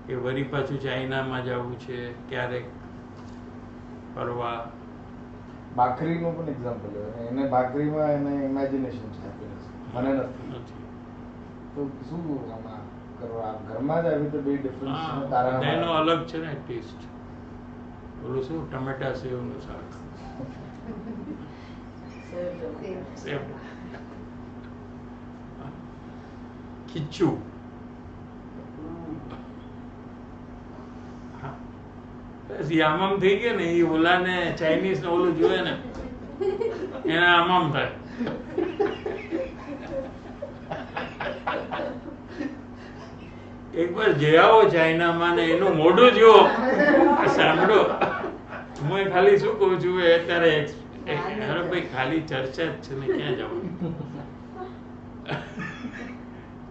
કે વળી પાછું ચાઇનામાં જવું છે ક્યારેક ફરવા? ભાખરીનું પણ એક્ઝામ્પલ લેવાય. એને ભાખરીમાં એને ઇમેજિનેશન છે happiness. મને નથી. તો શું આમાં કરવા? ઘરમાં જ આવી રીતે બે ડિફરન્સ છે ને તારા એનો અલગ છે ને ટેસ્ટ. ઓલું શું ટમેટા સેવનું શાક, સેવ, ખીચું. બસ એ આમામ થઈ ગયા ને, એ ઓલાને ચાઇનીઝ ને ઓલું જોયે ને એને આમામ થાય. એકવાર જઈ આવો ચાઇનામાં ને એનું મોઢું જુઓ, સાંભળો, હું ખાલી શું કહું છું એ અત્યારે અરે ભાઈ ખાલી ચર્ચા જ છે ને ક્યાં જવાનું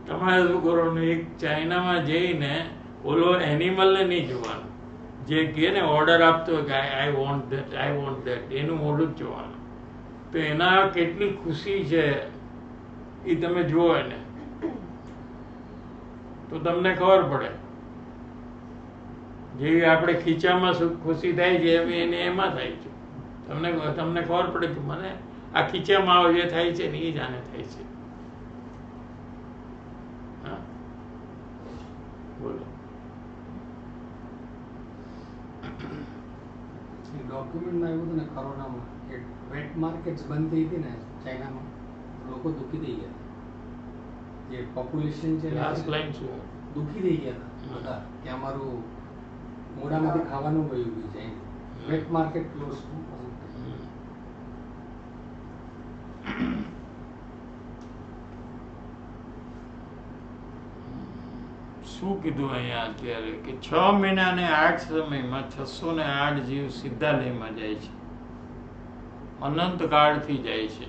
તમારે શું કરવાનું એક ચાઇનામાં જઈને ઓલો એનિમલ ને નહીં જોવાનું જે કે ને ઓર્ડર આપતો હોય કે આઈ વોન્ટ ધેટ એનું મોઢું જ જોવાનું તો એના કેટલી ખુશી છે એ તમે જુઓ એને તો તમને ખબર પડે જેવી આપણે ખીચામાં ખુશી થાય છે એવી એને એમાં થાય છે તમને ખબર પડે કે મને આ ખીચામાં જે થાય છે ને એ જ આને થાય છે. હા બોલો. ડોક્યુમેન્ટમાં એવું હતું ને કોરોનામાં કે વેટ માર્કેટ્સ બંધ થઈ હતી ને ચાઇનામાં લોકો દુઃખી થઈ ગયા હતા. જે પોપ્યુલેશન છે લાસ્ટ લાઈન શું દુઃખી થઈ ગયા હતા બધા કે અમારું મોઢામાંથી ખાવાનું વયું ગયું છે. Wet market close. શું કીધું અહીંયા અત્યારે કે 6 મહિના ને 8 સમયમાં 608 જીવ સીધા લયમાં જાય છે, અનંત કાળથી જાય છે.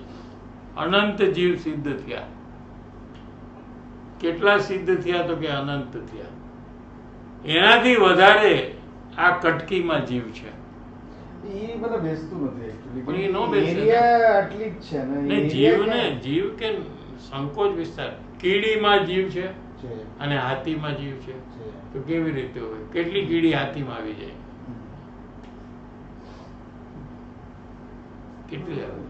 અનંત જીવ સિદ્ધ થયા. કેટલા સિદ્ધ થયા તો કે અનંત થયા. એનાથી વધારે આ કટકીમાં જીવ છે. એ બધા બેસતું નથી actually. પણ એ નો બેસે ને. એરિયા આટલી જ છે ને ને જીવ કે સંકોચ વિસ્તાર. કીડીમાં જીવ છે છે અને હાથીમાં જીવ છે. છે. તો કેવી રીતે હોય? કેટલી કીડી હાથીમાં આવી જાય? કેટલી આવે?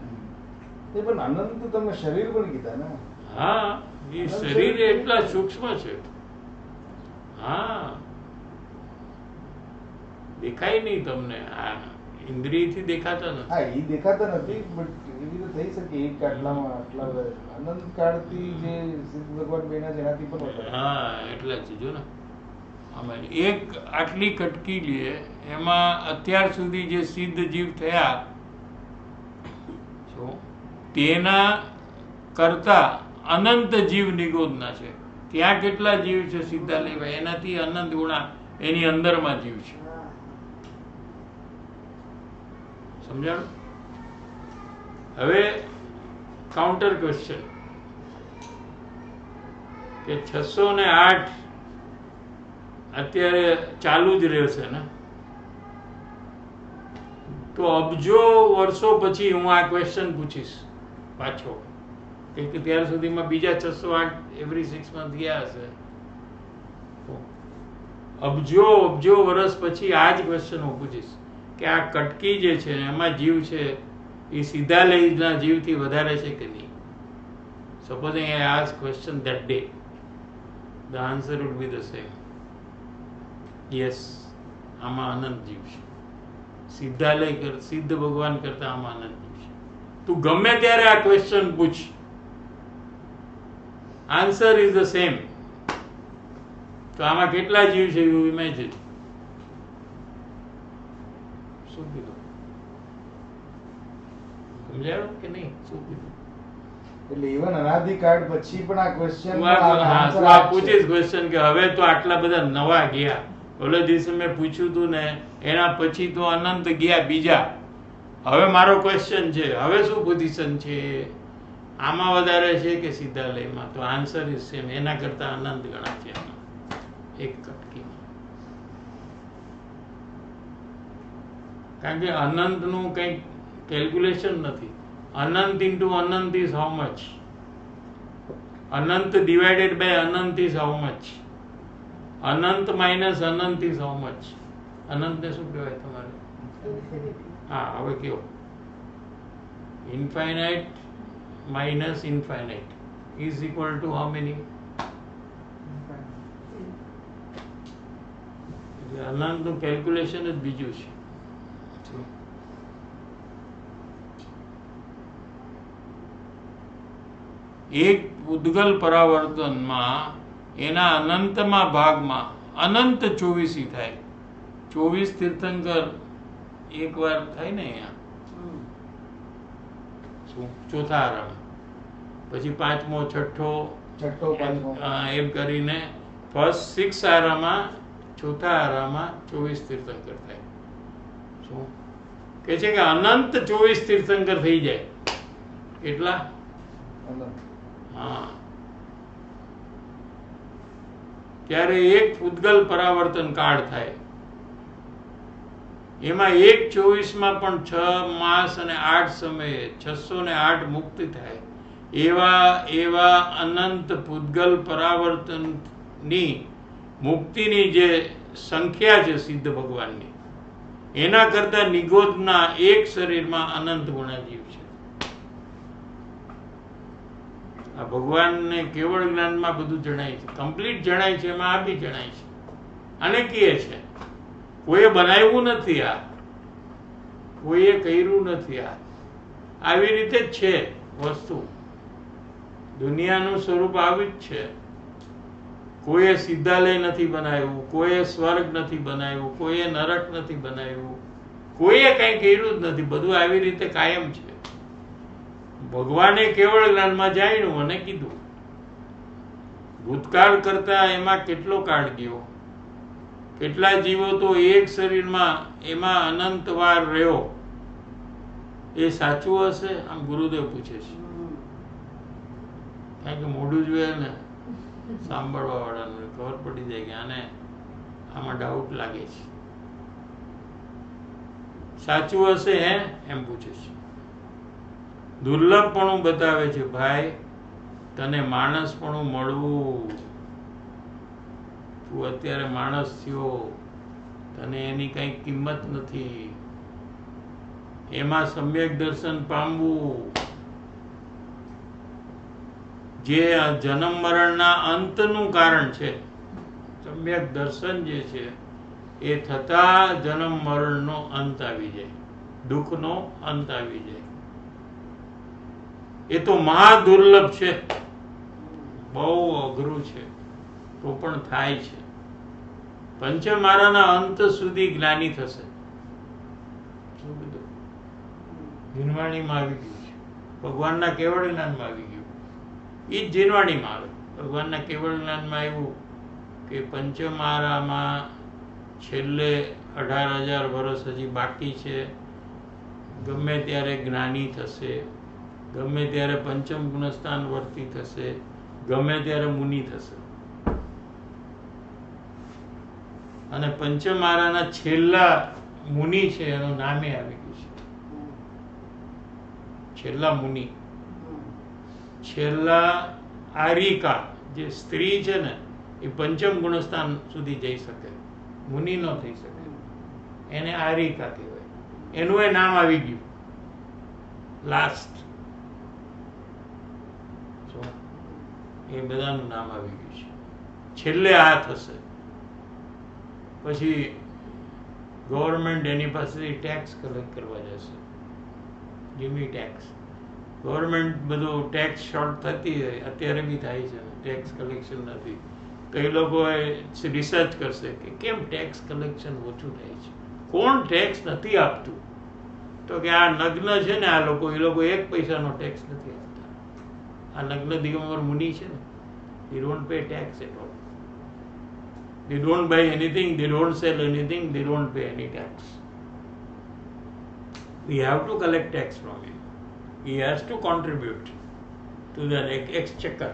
એ પણ અનંત તમે શરીર પણ કીધા ને. હા, એ શરીર એટલા સૂક્ષ્મ છે. હા, દેખાય નહીં તમને. આ ઇન્દ્રિયથી દેખાતા નથી. હા એ દેખાતા નથી બટ એવી રીતે થઈ શકે એક આટલામાં આટલા અનંત કાળથી જે સિદ્ધ ભગવાન બન્યા છે એનાથી પણ વધારે. હા, એટલા જ છે. જો ને આમાં એક આટલી કટકી લે એમાં અત્યાર સુધી જે સિદ્ધ જીવ થયા શું તેના કરતા અનંત જીવ નિગોદના છે. ત્યાં કેટલા જીવ છે સીધા લેવા? એનાથી અનંત ગુણા એની અંદરમાં જીવ છે. સમજાણું? હવે કાઉન્ટર ક્વેશ્ચન કે 608 અત્યારે ચાલુ જ રહેશે ને, તો અબજો વર્ષો પછી હું આ ક્વેશ્ચન પૂછીશ પાછો કે ત્યાર સુધીમાં બીજા 608 એવરી 6 મંથ ગયા હશે. અબજો વર્ષ પછી આ જ ક્વેશ્ચન હું પૂછીશ કે આ કટકી જે છે એમાં જીવ છે એ સીધા લયના જીવથી વધારે છે કે નહીં? Supposing I ask question that day, the answer would be the same. Yes, આમાં અનંત જીવ છે. સીધા લય સિદ્ધ ભગવાન કરતા આમાં અનંત જીવ છે. તું ગમે ત્યારે આ ક્વેશ્ચન પૂછ, આન્સર ઇઝ ધ સેમ. તો આમાં કેટલા જીવ છે યુ ઇમેજિન. શું કીધું? સમજાયું કે નહીં? શું કીધું? એટલે ઇવન અનાદિકાળ પછી પણ આ ક્વેશ્ચન તું આ પૂછીશ ક્વેશ્ચન કે હવે તો આટલા બધા નવા ગયા, ઓલે દિવસે મેં પૂછ્યું તું ને એના પછી તો અનંત ગયા બીજા. હવે મારો ક્વેશ્ચન છે, હવે શું પોઝિશન છે? આમાં વધારે છે કે સીધા લયમાં? તો આન્સર ઇઝ સેમ. એના કરતા અનંત ગણા છે આમાં એક કટકીમાં. કારણ કે અનંતનું કંઈક કેલ્ક્યુલેશન નથી. અનંત ઇન્ટુ અનંત ઇઝ હાઉ મચ? અનંત ડિવાઇડેડ બાય અનંત ઇઝ હાઉ મચ? અનંત માઇનસ અનંત ઇઝ હાઉ મચ? અનંતને શું કહેવાય તમારે? હા, હવે કયો. Infinite minus infinite is equal to how many? એટલે અનંતનું કેલ્ક્યુલેશન જ બીજું છે. એક ઉદ્ગલ પરાવર્તનમાં એના અનંતમાં ભાગમાં અનંત 24 થાય. 24 તીર્થંકર એક વાર થાય ને અહીંયા શું ચોથા આરામ, પછી પાંચમો, છઠ્ઠો, પાંચમો એમ કરીને ફર્સ્ટ 6 આરામાં ચોથા આરામાં 24 તીર્થંકર થાય. શું કે છે કે અનંત 24 તીર્થંકર થઈ જાય. કેટલા? હા. ત્યારે એક પૂતગલ પરાવર્તન કાળ થાય. એમાં 1/24 પણ 6 માસ અને 8 સમયે 608 મુક્તિ થાય. એવા અનંત પૂતગલ પરાવર્તનની મુક્તિની જે સંખ્યા છે સિદ્ધ ભગવાનની, એના કરતા નિગોદના એક શરીરમાં અનંત ગુણા જીવ છે. આ ભગવાનને કેવળ જ્ઞાનમાં બધું જણાય છે, કમ્પ્લીટ જણાય છે, એમાં આ બી જણાય છે. અને કહે છે કોઈએ બનાવ્યું નથી, આ કોઈએ કર્યું નથી, આ આવી રીતે જ છે વસ્તુ. દુનિયાનું સ્વરૂપ આવી જ છે. કોઈએ સિદ્ધાલય નથી બનાવ્યું, કોઈએ સ્વર્ગ નથી બનાવ્યું, કોઈએ નરક નથી બનાવ્યું, કોઈએ કઈ કર્યું જ નથી. બધું આવી રીતે કાયમ છે. ભગવાને કેવળ જ્ઞાનમાં જાણ્યું અને કીધું. ભૂતકાળ કરતા એમાં કેટલો કાળ ગયો, કેટલા જીવો તો એક શરીરમાં એમાં અનંત વાર રહ્યો. એ સાચું હશે? આમ ગુરુદેવ પૂછે છે. કારણ કે મોઢું જોઈએ ને સાંભળવા વાળાને ખબર પડી જાય કે આને આમાં ડાઉટ લાગે છે. સાચું હશે હે? એમ પૂછે છે. દુર્લભપણું બતાવે છે. ભાઈ, તને માણસપણું મળવું, તું અત્યારે માણસ થયો, તને એની કઈ કિંમત નથી. એમાં સમ્યક દર્શન પામવું, જે જન્મ મરણના અંતનું કારણ છે. સમ્યક દર્શન જે છે એ થતા જન્મ મરણનો અંત આવી જાય, દુઃખનો અંત આવી જાય. એ તો મહા દુર્લભ છે, બહુ અઘરું છે, તો પણ થાય છે. પંચમારાના અંત સુધી જ્ઞાની થશે. શું કીધું? જીનવાણીમાં આવી ગયું છે, ભગવાનના કેવળ જ્ઞાનમાં આવી ગયું. એ જ જીનવાણીમાં આવે. ભગવાનના કેવળ જ્ઞાનમાં આવ્યું કે પંચમારામાં છેલ્લે 18,000 વર્ષ હજી બાકી છે. ગમે ત્યારે જ્ઞાની થશે, ગમે ત્યારે પંચમ ગુણસ્થાન વર્તી થશે, ગમે ત્યારે મુનિ થશે. અને પંચમારાના છેલ્લા મુનિ છે એનું નામે આવી ગયું છે. છેલ્લા મુનિ, છેલ્લા આરિકા જે સ્ત્રી છે ને એ પંચમ ગુણસ્થાન સુધી જઈ શકે, મુનિ ન થઈ શકે. એને આરિકા કહેવાય. એનું એ નામ આવી ગયું લાસ્ટ. એ બધાનું નામ આવી ગયું છે. છેલ્લે આ થશે. પછી ગવર્મેન્ટ એની પાસેથી ટેક્સ કલેક્ટ કરવા જશે, જીમી ટેક્સ. ગવર્મેન્ટ બધું ટેક્સ શોર્ટ થતી હોય, અત્યારે બી થાય છે, ટેક્સ કલેક્શન નથી. તો એ લોકો રિસર્ચ કરશે કે કેમ ટેક્સ કલેક્શન ઓછું થાય છે, કોણ ટેક્સ નથી આપતું. તો કે આ નગ્ન છે ને, આ લોકો, એ લોકો 1 પૈસાનો ટેક્સ નથી આપતા. આ નગ્ન દિગંબર મુનિ છે ને, they don't pay tax at all. They don't buy anything, they don't sell anything, they don't pay any tax. We have to collect tax from him. He has to contribute to the exchequer.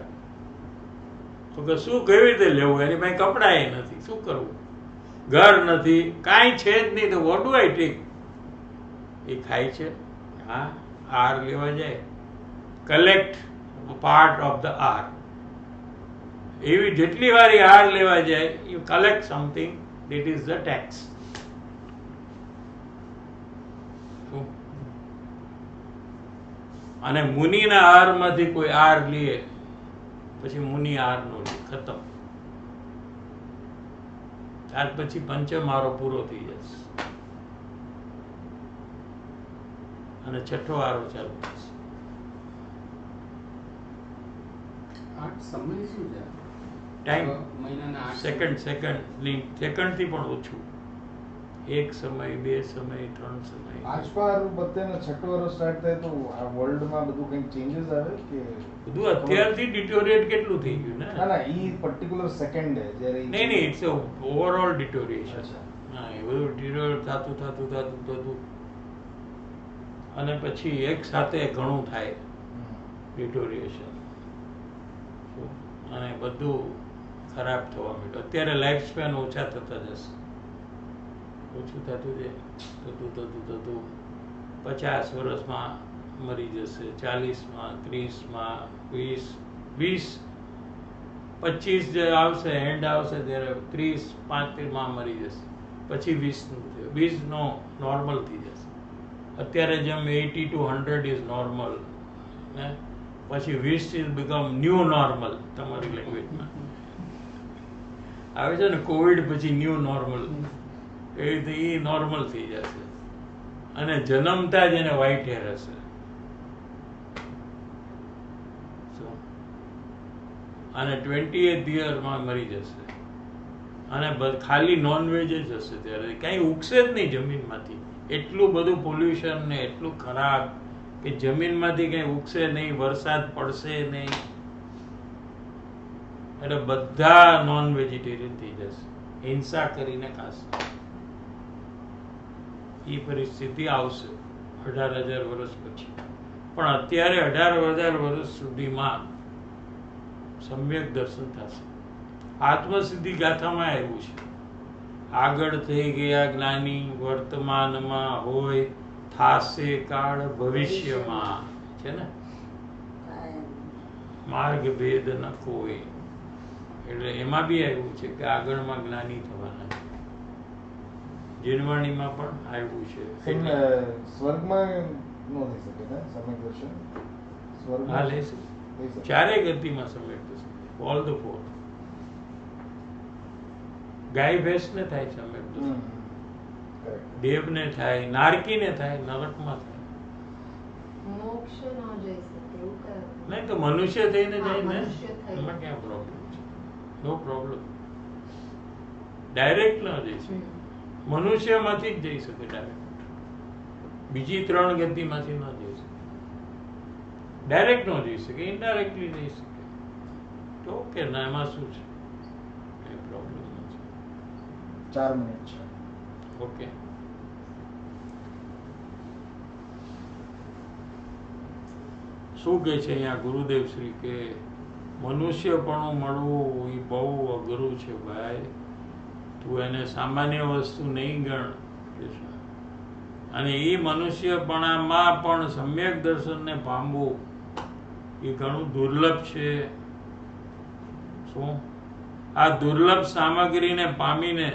તો કે શું, કેવી રીતે લેવું? એની પાસે કપડા એ નથી, શું કરવું? ઘર નથી, કાંઈ છે જ નહીં, તો what do I take? એ ખાય છે. હા, આર લેવા જાય, કલેક્ટ પાર્ટ ઓફ ધ આર. એવી જેટલી વાર આર લેવા જાય, you collect something, that is the tax. અને મુનિના આરમાંથી કોઈ આર લે, પછી મુનિ આર નો લે, ખતમ. ત્યાર પછી પંચમારો પૂરો થઈ જશે અને છઠ્ઠો આરો ચાલુ થશે. 8 સમય શું છે? ટાઈમ મહિનાના 8 સેકન્ડથી પણ ઓછું. 1 સમય, 2 સમય, 3 સમય. પાંચમા બત્તે ને છઠ્ઠો વર્ષ સ્ટાર્ટ થાય તો આ વર્લ્ડમાં બધું કંઈક ચેન્જીસ આવે કે બધું અત્યારથી ડિટોરિએટ કેટલું થઈ ગયું ને. ના ઈ પર્ટિક્યુલર સેકન્ડ જ્યારે નહીં, ઇટ્સ ઓવરઓલ ડિટોરિએશન. અચ્છા. હા, એ બધું ડિટોરિએટ થતું અને પછી એક સાથે ઘણું થાય ડિટોરિએશન, અને બધું ખરાબ થવા માંડ્યું. અત્યારે લાઈફ સ્પેન ઓછા થતા જશે, ઓછું થતું 50 વર્ષમાં મરી જશે, 40માં, 30માં, 20, 25 જે આવશે, એન્ડ આવશે ત્યારે 30, 35માં મરી જશે, પછી 20 નો નોર્મલ થઈ જશે. અત્યારે જેમ 80 to 100 ઇઝ નોર્મલ, પછી 20 ઇઝ બીકમ ન્યૂ નોર્મલ. તમારી લેંગ્વેજમાં આવે છે ને, કોવિડ પછી ન્યૂ નોર્મલ, એ રીતે એ નોર્મલ થઈ જશે. અને જન્મતા જ એને વ્હાઇટ હેર હશે. અને 28th યરમાં મરી જશે. અને ખાલી નોનવેજ જ હશે ત્યારે, કાંઈ ઉગશે જ નહીં જમીનમાંથી. એટલું બધું પોલ્યુશન ને એટલું ખરાબ કે જમીનમાંથી કંઈ ઉગશે નહીં, વરસાદ પડશે નહીં, એટલે બધા નોન વેજીટેરિયન થઈ જશે, હિંસા કરીને ખાશે. એ પરિસ્થિતિ આવશે 18,000 વર્ષ પછી. પણ અત્યારે 18,000 વર્ષ સુધીમાં સમ્યક દર્શન થશે. આત્મસિદ્ધિ ગાથામાં આવ્યું છે, આગળ થઈ ગયા જ્ઞાની વર્તમાનમાં હોય, થાશે કાળ ભવિષ્યમાં, છે ને, માર્ગ ભેદ ન કોઈ. એટલે એમાં બી આવ્યું છે કે આગળમાં જ્ઞાની થવાના છે. જીનવાણીમાં પણ આવ્યું છે. સ્વર્ગમાં નો થઈ શકે ને સમ્યક દર્શન? હા, લેશે. ચારેય ગતિમાં સમ્યક દર્શન, ઓલ ધ ફોર. ગાય ભેંસને થાય સમ્યક દર્શન, દેવને થાય, નારકીને થાય, નરકમાં થાય. મોક્ષ ન જઈ શકે એવું કયું? નહીં તો મનુષ્ય થઈને જાય ને, મનુષ્ય થઈ. એમાં ક્યાં પ્રોબ્લેમ છે? નો પ્રોબ્લેમ. ડાયરેક્ટ ન જઈ શકે, મનુષ્યમાંથી જ જઈ શકે ડાયરેક્ટ. બીજી 3 ગતિમાંથી ન જઈ શકે. ડાયરેક્ટ ન જઈ શકે, ઇનડાયરેક્ટલી જઈ શકે. તો ઓકે ના, એમાં શું છે? કઈ પ્રોબ્લેમ નથી. 4 મિનિટ છે. ઓકે. શું કહે છે અહીંયા ગુરુદેવ શ્રી કે મનુષ્યપણું મળવું એ બહુ અઘરું છે ભાઈ, તું એને સામાન્ય વસ્તુ નહીં ગણ. અને એ મનુષ્યપણામાં પણ સમ્યક દર્શનને પામવું એ ઘણું દુર્લભ છે. શું આ દુર્લભ સામગ્રીને પામીને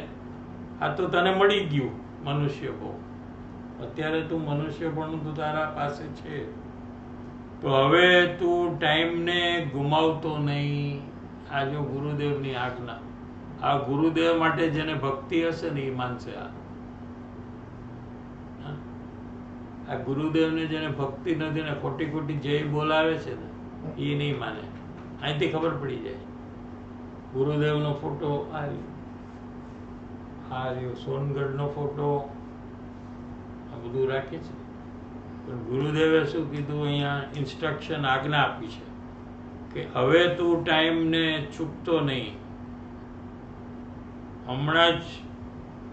આ તો તને મળી ગયું મનુષ્ય બહુ. અત્યારે તું મનુષ્યપણું તો તારા પાસે છે, તો હવે તું ટાઈમને ગુમાવતો નહીં. આ જો ગુરુદેવની આજ્ઞા, આ ગુરુદેવ માટે જેને ભક્તિ હશે ને એ માનશે. આ ગુરુદેવને જેને ભક્તિ નથી ને ખોટી ખોટી જય બોલાવે છે ને એ નહીં માને. અહીંથી ખબર પડી જાય. ગુરુદેવનો ફોટો આ રહ્યો, સોનગઢનો ફોટો, આ બધું રાખે છે. પણ ગુરુદેવે શું કીધું અહીંયા? ઇન્સ્ટ્રક્શન, આજ્ઞા આપી છે કે હવે તું ટાઈમને ચૂકતો નહીં, હમણાં જ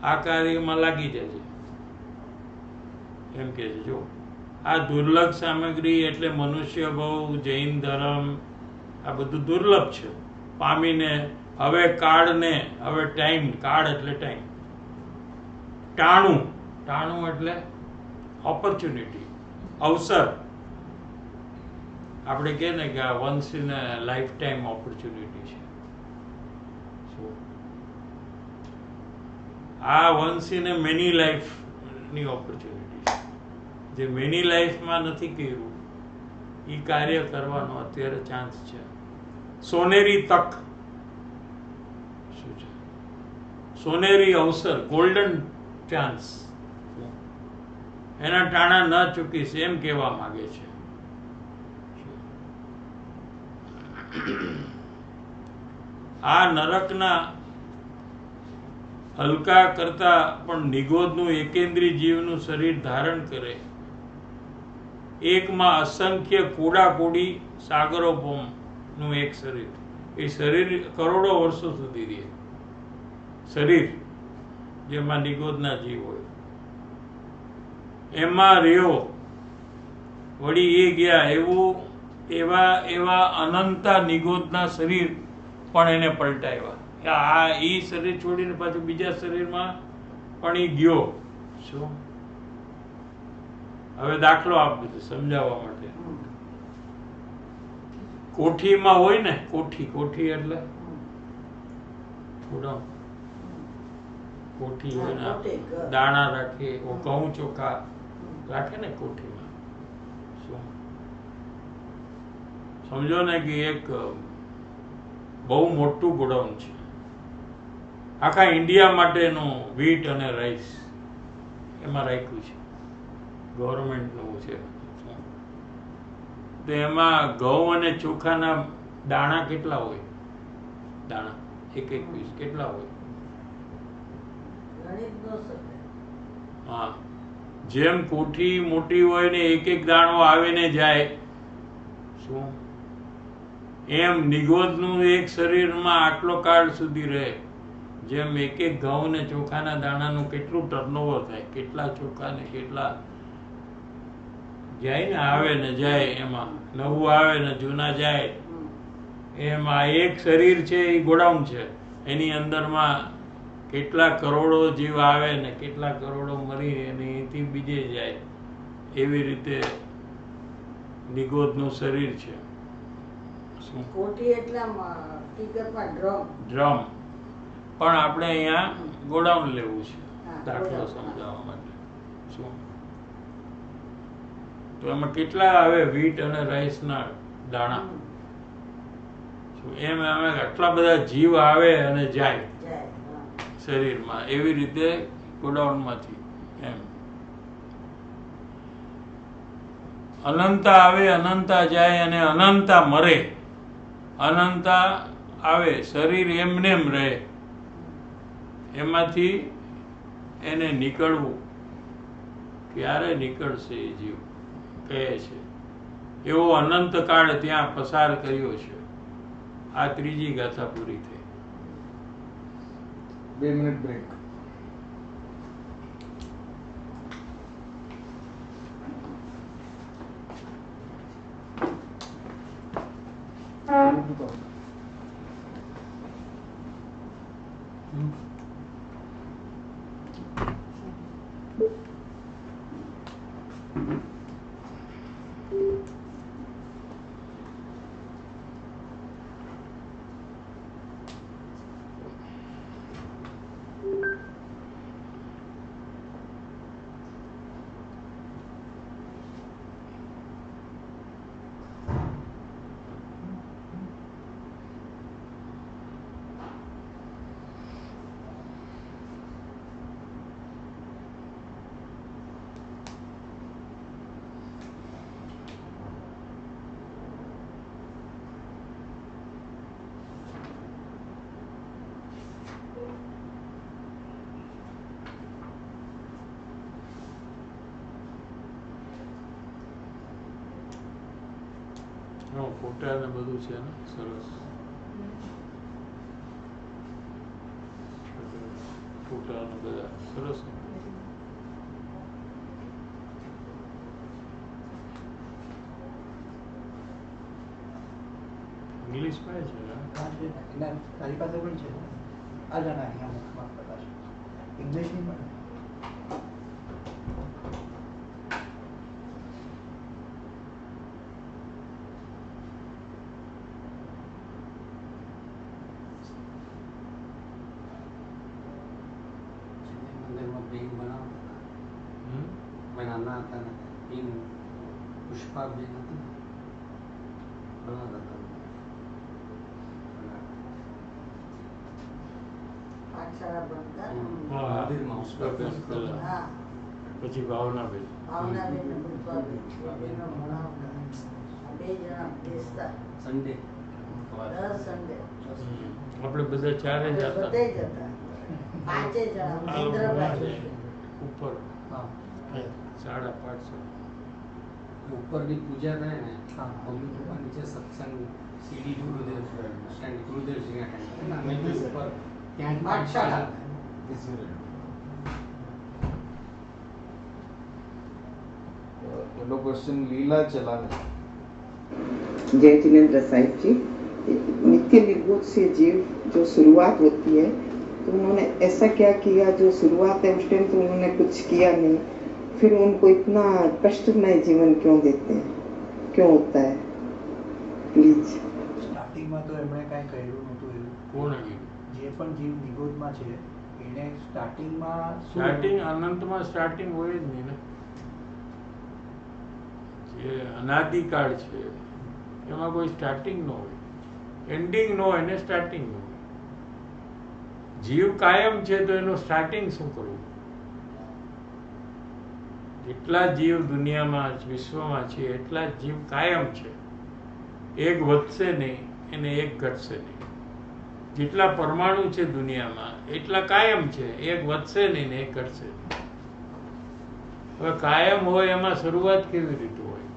આ કાર્યમાં લાગી જજે, એમ કે છે. જો આ દુર્લભ સામગ્રી એટલે મનુષ્ય ભાવ, જૈન ધર્મ, આ બધું દુર્લભ છે. પામીને હવે કાળને, હવે ટાઈમ, કાળ એટલે ટાઈમ, ટાણું એટલે ઓપોર્ચ્યુનિટી, અવસર. આપણે કહે ને કે આ once in a life time opportunity છે. આ વન્સ ઇન અ મેની લાઈફની ઓપોર્ચ્યુનિટી છે. જે મેની લાઈફમાં નથી કર્યું એ કાર્ય કરવાનો અત્યારે ચાન્સ છે. સોનેરી તક શું છે? સોનેરી અવસર, ગોલ્ડન ચાન્સ. એના ટાણા ન ચૂકીશ એમ કહેવા માંગે છે. આ નરકના હલકા કરતા પણ નિગોદનું એકેન્દ્રી જીવનું શરીર ધારણ કરે, એકમાં અસંખ્ય કોડાકોડી સાગરોપમનું એક શરીર. એ શરીર કરોડો વર્ષો સુધી રહે. શરીર જેમાં નિગોદના જીવ હોય એમાં રહ્યો વળી એ ગયા એવા એવા અનંતા નિગોદના શરીર પણ એને પલટાવ્યા. આ એ શરીર છોડીને પાછું બીજા શરીરમાં પણ એ ગયો. શું? હવે દાખલો આપું છું સમજાવવા માટે. કોઠીમાં હોય ને, કોઠી એટલે ગોડાઉન. કોઠી હોય ને, દાણા રાખે, ઘઉં ચોખા રાખે ને કોઠીમાં. શું સમજો ને કે એક બહુ મોટું ગોડાઉન છે, આખા ઇન્ડિયા માટેનું વીટ અને રાઈસ એમાં રાખ્યું છે, ગવર્મેન્ટનું છે. તો એમાં ઘઉં અને ચોખાના દાણા કેટલા હોય? દાણા એક પીસ કેટલા હોય? હા, જેમ કોઠી મોટી હોય ને એક દાણો આવે ને જાય, શું એમ નિગોદનું એક શરીરમાં આટલો કાળ સુધી રહે. જેમ એક ઘઉં ને ચોખાના દાણાનું કેટલું ટર્નઓવર થાય, કેટલા ચોખા ને કેટલા જાય ને, આવે ને જાય, એમાં નવું આવે ને જૂના જાય. એમાં એક શરીર છે એ ગોડાઉન છે, એની અંદરમાં કેટલા કરોડો જીવ આવે ને કેટલા કરોડો મરી અને એથી બીજે જાય. એવી રીતે નિગોદનું શરીર છે. કોઠી એટલે હકીકતમાં ડ્રમ. ડ્રમ, પણ આપણે અહીંયા ગોડાઉન લેવું છે હા, દાખલો ગોડાઉન. સમજાવવા માટે. શું? તો એમાં કેટલા આવે વીટ અને રાઈસના દાણા? શું એમ અમે આટલા બધા જીવ આવે અને જાય જાય, હા. શરીરમાં. એવી રીતે ગોડાઉનમાંથી એમ અનંતા આવે, અનંતા જાય અને અનંતા મરે. અનંતા આવે, શરીર એમનેમ રહે, એમાંથી એને નીકળવું. ક્યારે નીકળશે એ જીવ કહે છે. એવો અનંત કાળ ત્યાં પસાર કર્યો છે. આ ત્રીજી ગાથા પૂરી થઈ. 2 minute break. ફોટા ને બધું છે ને સરસ. ફોટા ને બધા સરસ. ઇંગ્લિશમાં છે ને? તારી પાસે પણ છે. આ જણા અહીંયા મુખમાં પ્રકાશ ઇંગ્લિશની પણ. મંદિરમાં બેન બનાવતા હમ? મેં નાના હતા ને બેન પુષ્પા બેન હતી ને બનાવતા હતા. પાઠશાળા ભણતા. હા, મંદિરમાં પુષ્પાબેન પહેલા. હા, પછી ભાવનાબેન. ભાવનાબેન ને પુષ્પાબેન બેનો ભણાવતા. આ બે જણા બેસતા સન્ડે દર સન્ડે. આપણે બધા ચારે જ હતા. બધે જ હતા. પાંચે જણા. આ લોકો મહેન્દ્રભાઈ. ઉપર હા 550. ઉપરની પૂજા થાય ને હા. મમ્મી પપ્પા નીચે સત્સંગ સીડી ગુરુદેવ સ્ટેન્ડ ગુરુદેવ સિંહ સ્ટેન્ડ અમે બી ઉપર ત્યાં જ પાઠશાળા. This unit. पहला क्वेश्चन लीला चलाने जय जिनेन्द्र साहिब जी, नित्य निर्बोध से जीव जो शुरुआत होती है तो उन्होंने ऐसा क्या किया जो शुरुआत है उस टाइम तो उन्होंने कुछ किया नहीं, फिर उनको इतना कष्टमय जीवन क्यों देते हैं, क्यों होता है? પ્લીઝ. સ્ટાર્ટિંગમાં તો એમણે કાંઈ કર્યું નહોતું એવું. કોણે કીધું? જે પણ જીવ નિગોદમાં છે એને સ્ટાર્ટિંગમાં સ્ટાર્ટિંગ અનંતમાં સ્ટાર્ટિંગ હોય જ નહીં ને. જે અનાદિકાળ છે એમાં કોઈ સ્ટાર્ટિંગ ન હોય, એન્ડિંગ ન હોય ને સ્ટાર્ટિંગ ન હોય. જીવ કાયમ છે તો એનું સ્ટાર્ટિંગ શું કરવું? જેટલા જીવ દુનિયામાં વિશ્વમાં છે એટલા જ જીવ કાયમ છે. એક વધશે નહીં એને એક ઘટશે નહીં. જેટલા પરમાણુ છે દુનિયામાં એટલા કાયમ છે, એક વધશે નહીં ને એક ઘટશે નહીં. હવે કાયમ હોય એમાં શરૂઆત કેવી રીતે હોય?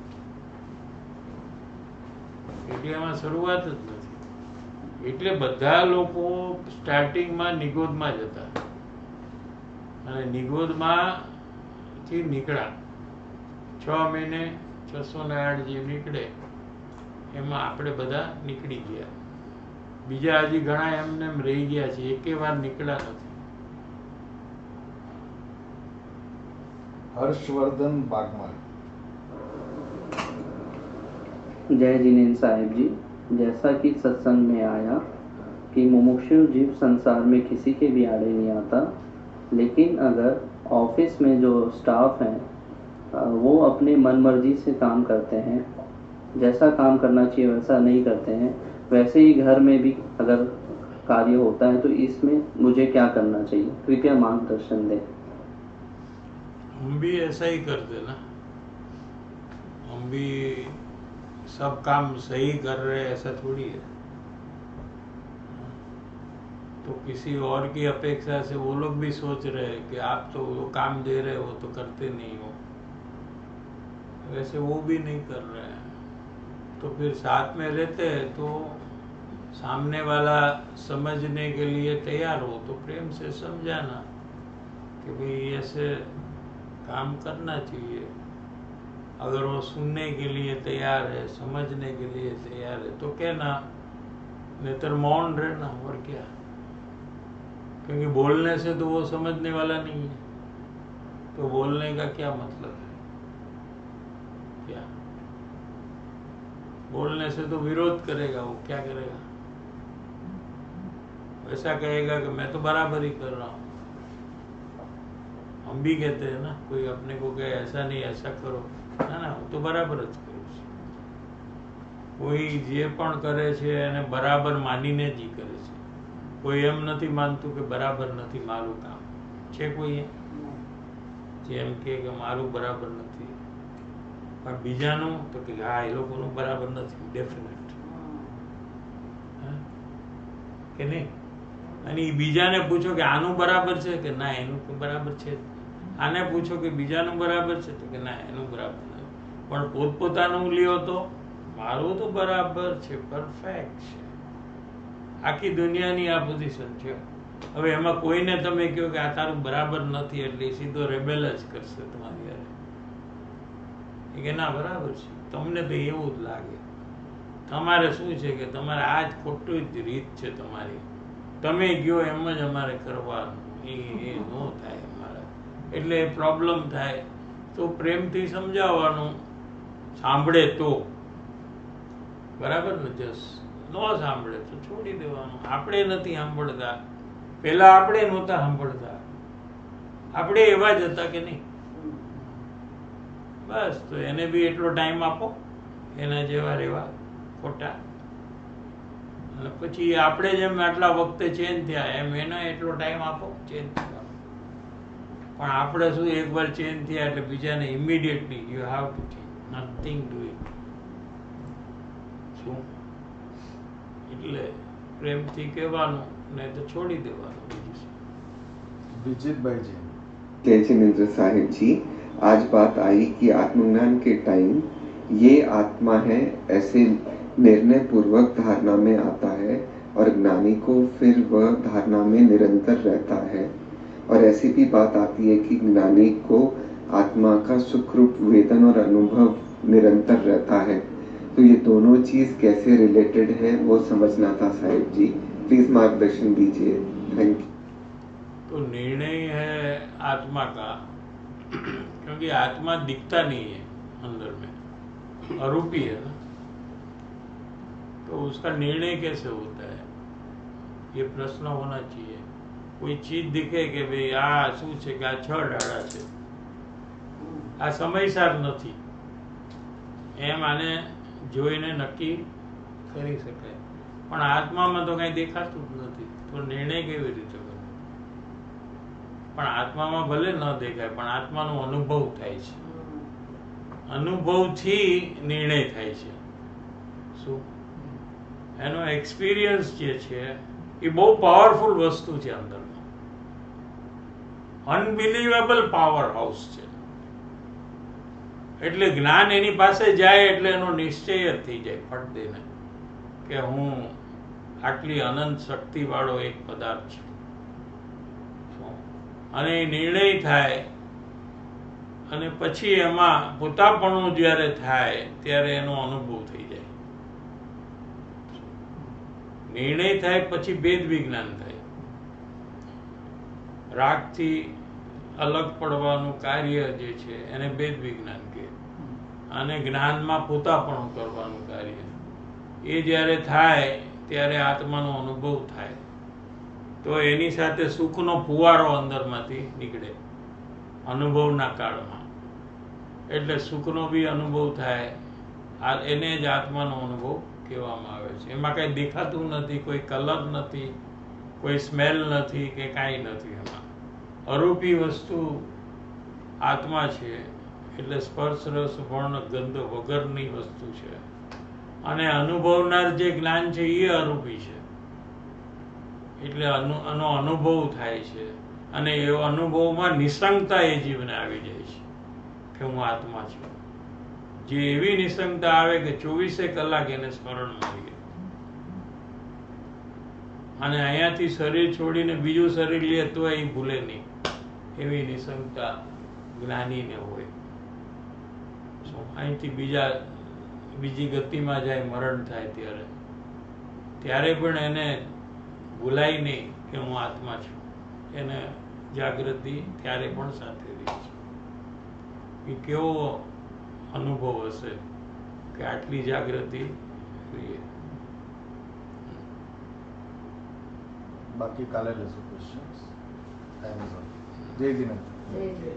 એટલે એમાં શરૂઆત જ નથી. એટલે બધા લોકો સ્ટાર્ટિંગમાં નિગોદમાં જ હતા અને નિગોદમાંથી નીકળ્યા. 6 મહિને 608 જીવ નીકળે એમાં આપણે બધા નીકળી ગયા. બીજા હજી ઘણા એમને એમ રહી ગયા છે, એકે વાર નીકળ્યા નથી. हर्षवर्धन बागमाल. जय जिनेन्द्र साहिब जी, जैसा कि सत्संग में आया कि मुमुक्षु जीव संसार में किसी के भी आड़े नहीं आता, लेकिन अगर ऑफिस में जो स्टाफ हैं वो अपने मन मर्जी से काम करते हैं, जैसा काम करना चाहिए वैसा नहीं करते हैं, वैसे ही घर में भी अगर कार्य होता है तो इसमें मुझे क्या करना चाहिए? कृपया मार्गदर्शन दें. हम भी ऐसा ही करते ना. हम भी सब काम सही कर रहे हैं ऐसा थोड़ी है. तो किसी और की अपेक्षा से वो लोग भी सोच रहे हैं कि आप तो वो काम दे रहे हो तो करते नहीं हो, वैसे वो भी नहीं कर रहे हैं. तो फिर साथ में रहते हैं तो सामने वाला समझने के लिए तैयार हो तो प्रेम से समझाना कि भाई ऐसे काम करना चाहिए. अगर वो सुनने के लिए तैयार है, समझने के लिए तैयार है तो कहना, नहीं तो मौन रहना. और क्या, क्योंकि बोलने से तो वो समझने वाला नहीं है, तो बोलने का क्या मतलब है? क्या बोलने से तो विरोध करेगा, वो क्या करेगा? ऐसा कहेगा कि मैं तो बराबर ही कर रहा हूँ. हम भी कहते हैं ना, कोई अपने को कहे ऐसा नहीं ऐसा करो, ना ना હું તો બરાબર જ કરું છું. કોઈ જે પણ કરે છે એને બરાબર માનીને જ કરે છે. કોઈ એમ નથી માનતું કે બરાબર નથી મારું કામ. છે કોઈ જેમ કે મારું બરાબર નથી પણ બીજાનું તો કે હા એ લોકોનું બરાબર નથી, ડેફિનેટ કે નહીં. અને એ બીજાને પૂછો કે આનું બરાબર છે કે ના એનું તો બરાબર છે. આને પૂછો કે બીજાનું બરાબર છે તો કે ના એનું બરાબર નથી. પણ પોતપોતાનું લ્યો તો મારું તો બરાબર છે, પરફેક્ટ છે. આખી દુનિયાની આ પોઝિશન છે. હવે એમાં કોઈને તમે કહો કે આ તારું બરાબર નથી એટલે સીધો રેબેલ જ કરશે તમારી યારે. કે ના બરાબર છે, તમને તો એવું જ લાગે. તમારે શું છે કે તમારે આ જ ખોટું જ રીત છે તમારી, તમે ગયો એમ જ અમારે કરવાનું. એ ન થાય અમારે, એટલે પ્રોબ્લેમ થાય. તો પ્રેમથી સમજાવવાનું, સાંભળે તો બરાબર ને, જસ ન સાંભળે તો છોડી દેવાનું. આપણે નથી સાંભળતા, પેલા આપણે નહોતા સાંભળતા, આપણે એવા જ હતા કે નહીં. બસ તો એને બી એટલો ટાઈમ આપો એના જેવા રહેવા ખોટા. અને પછી આપણે જેમ આટલા વખતે ચેન્જ થયા એમ એનો એટલો ટાઈમ આપો ચેન્જ થવા. પણ આપણે શું એકવાર ચેન્જ થયા એટલે બીજાને immediately you have to change, nothing doing. શું એટલે પ્રેમથી કહેવાનું, નહીં તો છોડી દેવાનું. બીજું શું? विजित भाई जी. जय जिनेन्द्र साहिब जी, आज बात आई कि आत्मज्ञान के टाइम ये आत्मा है ऐसे निर्णय पूर्वक धारणा में आता है और ज्ञानी को फिर वह धारणा में निरंतर रहता है. और ऐसी भी बात आती है कि ज्ञानी को आत्मा का सुख रूप वेदन और अनुभव निरंतर रहता है, तो ये दोनों चीज कैसे रिलेटेड है वो समझना था साहिब जी, प्लीज मार्गदर्शन दीजिए, थैंक यू। तो निर्णय है आत्मा का, क्योंकि आत्मा दिखता नहीं है अंदर में, अरूपी है ना, तो उसका निर्णय कैसे होता है, ये प्रश्न होना चाहिए। कोई चीज दिखे કે ભાઈ આ શું છે કે આ 6 ડાળા છે, આ સમયસાર નથી, એમ આને જોઈને નક્કી કરી શકાય, પણ આત્મામાં તો કઈ દેખાતું જ નથી, તો નિર્ણય કેવી રીતે કરે? પણ આત્મામાં ભલે ન દેખાય, પણ આત્માનો અનુભવ થાય છે, અનુભવથી નિર્ણય થાય છે। શું એનો એક્સપિરિયન્સ જે છે એ બહુ પાવરફુલ વસ્તુ છે, અંદરમાં અનબિલીવેબલ પાવર હાઉસ છે। એટલે જ્ઞાન એની પાસે જાય એટલે એનો નિશ્ચય જ થઈ જાય ફટ દઈને કે હું આટલી અનંત શક્તિ વાળો એક પદાર્થ છું, અને એ નિર્ણય થાય, અને પછી એમાં પોતાપણું જ્યારે થાય ત્યારે એનો અનુભવ થઈ જાય। નિર્ણય થાય પછી ભેદ વિજ્ઞાન થાય, રાગથી અલગ પડવાનું કાર્ય જે છે એને ભેદ વિજ્ઞાન કહે, અને જ્ઞાનમાં પોતાપણું કરવાનું કાર્ય, એ જ્યારે થાય ત્યારે આત્માનો અનુભવ થાય, તો એની સાથે સુખનો ફુવારો અંદરમાંથી નીકળે અનુભવના કાળમાં, એટલે સુખનો બી અનુભવ થાય, એને જ આત્માનો અનુભવ કહેવામાં આવે છે। એમાં કંઈ દેખાતું નથી, કોઈ કલર નથી, કોઈ સ્મેલ નથી કે કાંઈ નથી, એમાં અરૂપી વસ્તુ આત્મા છે, એટલે સ્પર્શ રસ વર્ણ ગંધ વગરની વસ્તુ છે, અને અનુભવનાર જે જ્ઞાન છે એ અરૂપી છે, એટલે આનો અનુભવ થાય છે, અને એ અનુભવમાં નિસંગતા એ જીવને આવી જાય છે કે હું આત્મા છું, જે એવી નિસંગતા આવે કે 24 કલાક એને સ્મરણમાં રહે, અને અહીંયાથી શરીર છોડીને બીજું શરીર લે તો એ ભૂલે નહીં, એવી નિસંગતા જ્ઞાનીને હોય। અહીંથી બીજી ગતિમાં જાય, મરણ થાય ત્યારે પણ એને ભૂલાય નહીં કે હું આત્મા છું, એને જાગૃતિ ત્યારે પણ સાથે રહે છે। એ કેવો અનુભવ હશે કે આટલી જાગૃતિ જોઈએ। બાકી કાલે લેશું ક્વેશ્ચન્સ, ટાઈમ ઇઝ અપ। જય જીનેન્દ્ર। જય જય